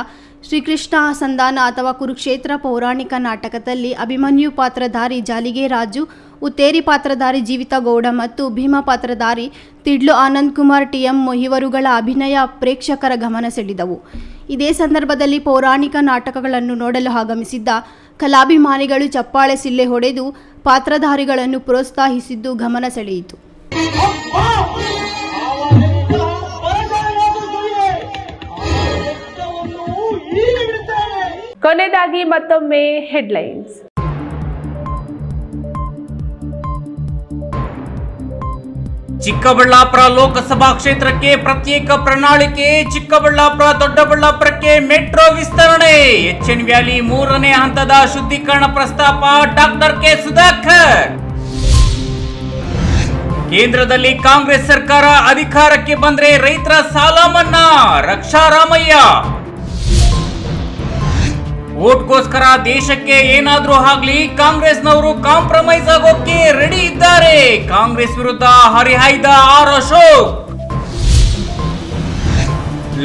ಶ್ರೀಕೃಷ್ಣ ಸಂಧಾನ ಅಥವಾ ಕುರುಕ್ಷೇತ್ರ ಪೌರಾಣಿಕ ನಾಟಕದಲ್ಲಿ ಅಭಿಮನ್ಯು ಪಾತ್ರಧಾರಿ ಜಾಲಿಗೆ ರಾಜು, ಉತ್ತೇರಿ ಪಾತ್ರಧಾರಿ ಜೀವಿತ ಗೌಡ ಮತ್ತು ಭೀಮಾ ಪಾತ್ರಧಾರಿ ತಿಡ್ಲು ಆನಂದ್ ಕುಮಾರ್ ಟಿಎಂ ಇವರುಗಳ ಅಭಿನಯ ಪ್ರೇಕ್ಷಕರ ಗಮನ ಸೆಳೆದವು. ಇದೇ ಸಂದರ್ಭದಲ್ಲಿ ಪೌರಾಣಿಕ ನಾಟಕಗಳನ್ನು ನೋಡಲು ಆಗಮಿಸಿದ್ದ ಕಲಾಭಿಮಾನಿಗಳು ಚಪ್ಪಾಳೆ ಸಿಳ್ಳೆ ಹೊಡೆದು ಪಾತ್ರಧಾರಿಗಳನ್ನು ಪ್ರೋತ್ಸಾಹಿಸಿದ್ದು ಗಮನ ಸೆಳೆಯಿತು. ಕೊನೆಯದಾಗಿ ಮತ್ತೊಮ್ಮೆ ಹೆಡ್ಲೈನ್ಸ್. ಚಿಕ್ಕಬಳ್ಳಾಪುರ ಲೋಕಸಭಾ ಕ್ಷೇತ್ರಕ್ಕೆ ಪ್ರತ್ಯೇಕ ಪ್ರಣಾಳಿಕೆ, ಚಿಕ್ಕಬಳ್ಳಾಪುರ ದೊಡ್ಡಬಳ್ಳಾಪುರಕ್ಕೆ ಮೆಟ್ರೋ ವಿಸ್ತರಣೆ, ಎಚ್ಎನ್ ವ್ಯಾಲಿ 3ನೇ ಹಂತದ ಶುದ್ಧೀಕರಣ ಪ್ರಸ್ತಾಪ, ಡಾಕ್ಟರ್ ಕೆ ಸುಧಾಕರ್. ಕೇಂದ್ರದಲ್ಲಿ ಕಾಂಗ್ರೆಸ್ ಸರ್ಕಾರ ಅಧಿಕಾರಕ್ಕೆ ಬಂದ್ರೆ ರೈತರ ಸಾಲ ಮನ್ನಾ, ರಕ್ಷಾರಾಮಯ್ಯ. ವೋಟ್ಗೋಸ್ಕರ ದೇಶಕ್ಕೆ ಏನಾದ್ರೂ ಆಗ್ಲಿ ಕಾಂಗ್ರೆಸ್ನವರು ಕಾಂಪ್ರಮೈಸ್ ಆಗೋಕೆ ರೆಡಿ ಇದ್ದಾರೆ, ಕಾಂಗ್ರೆಸ್ ವಿರುದ್ಧ ಹರಿಹಾಯ್ದ ಆರ್ ಅಶೋಕ್.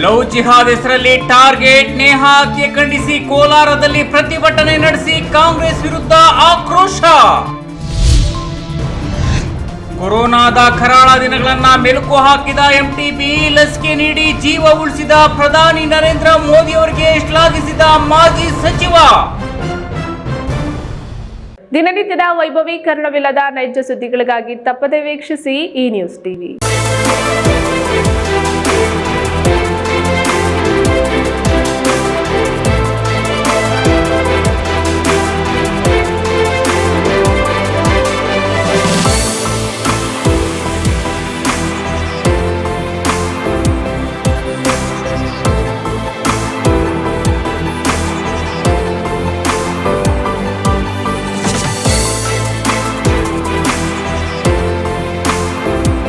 ಲವ್ ಜಿಹಾದ್ ಹೆಸರಲ್ಲಿ ಟಾರ್ಗೆಟ್, ನೇಹಾ ಹತ್ಯೆ ಖಂಡಿಸಿ ಕೋಲಾರದಲ್ಲಿ ಪ್ರತಿಭಟನೆ ನಡೆಸಿ ಕಾಂಗ್ರೆಸ್ ವಿರುದ್ಧ ಆಕ್ರೋಶ. ಕೊರೋನಾದ ಕರಾಳ ದಿನಗಳನ್ನ ಮೆಲುಕು ಹಾಕಿದ ಎಂಟಿಬಿ, ಲಸಿಕೆ ನೀಡಿ ಜೀವ ಉಳಿಸಿದ ಪ್ರಧಾನಿ ನರೇಂದ್ರ ಮೋದಿ ಅವರಿಗೆ ಶ್ಲಾಘಿಸಿದ ಮಾಜಿ ಸಚಿವ. ದಿನನಿತ್ಯದ ವೈಭವೀಕರಣವಿಲ್ಲದ ನೈಜ ಸುದ್ದಿಗಳಿಗಾಗಿ ತಪ್ಪದೆ ವೀಕ್ಷಿಸಿ ಈ ನ್ಯೂಸ್ ಟಿವಿ.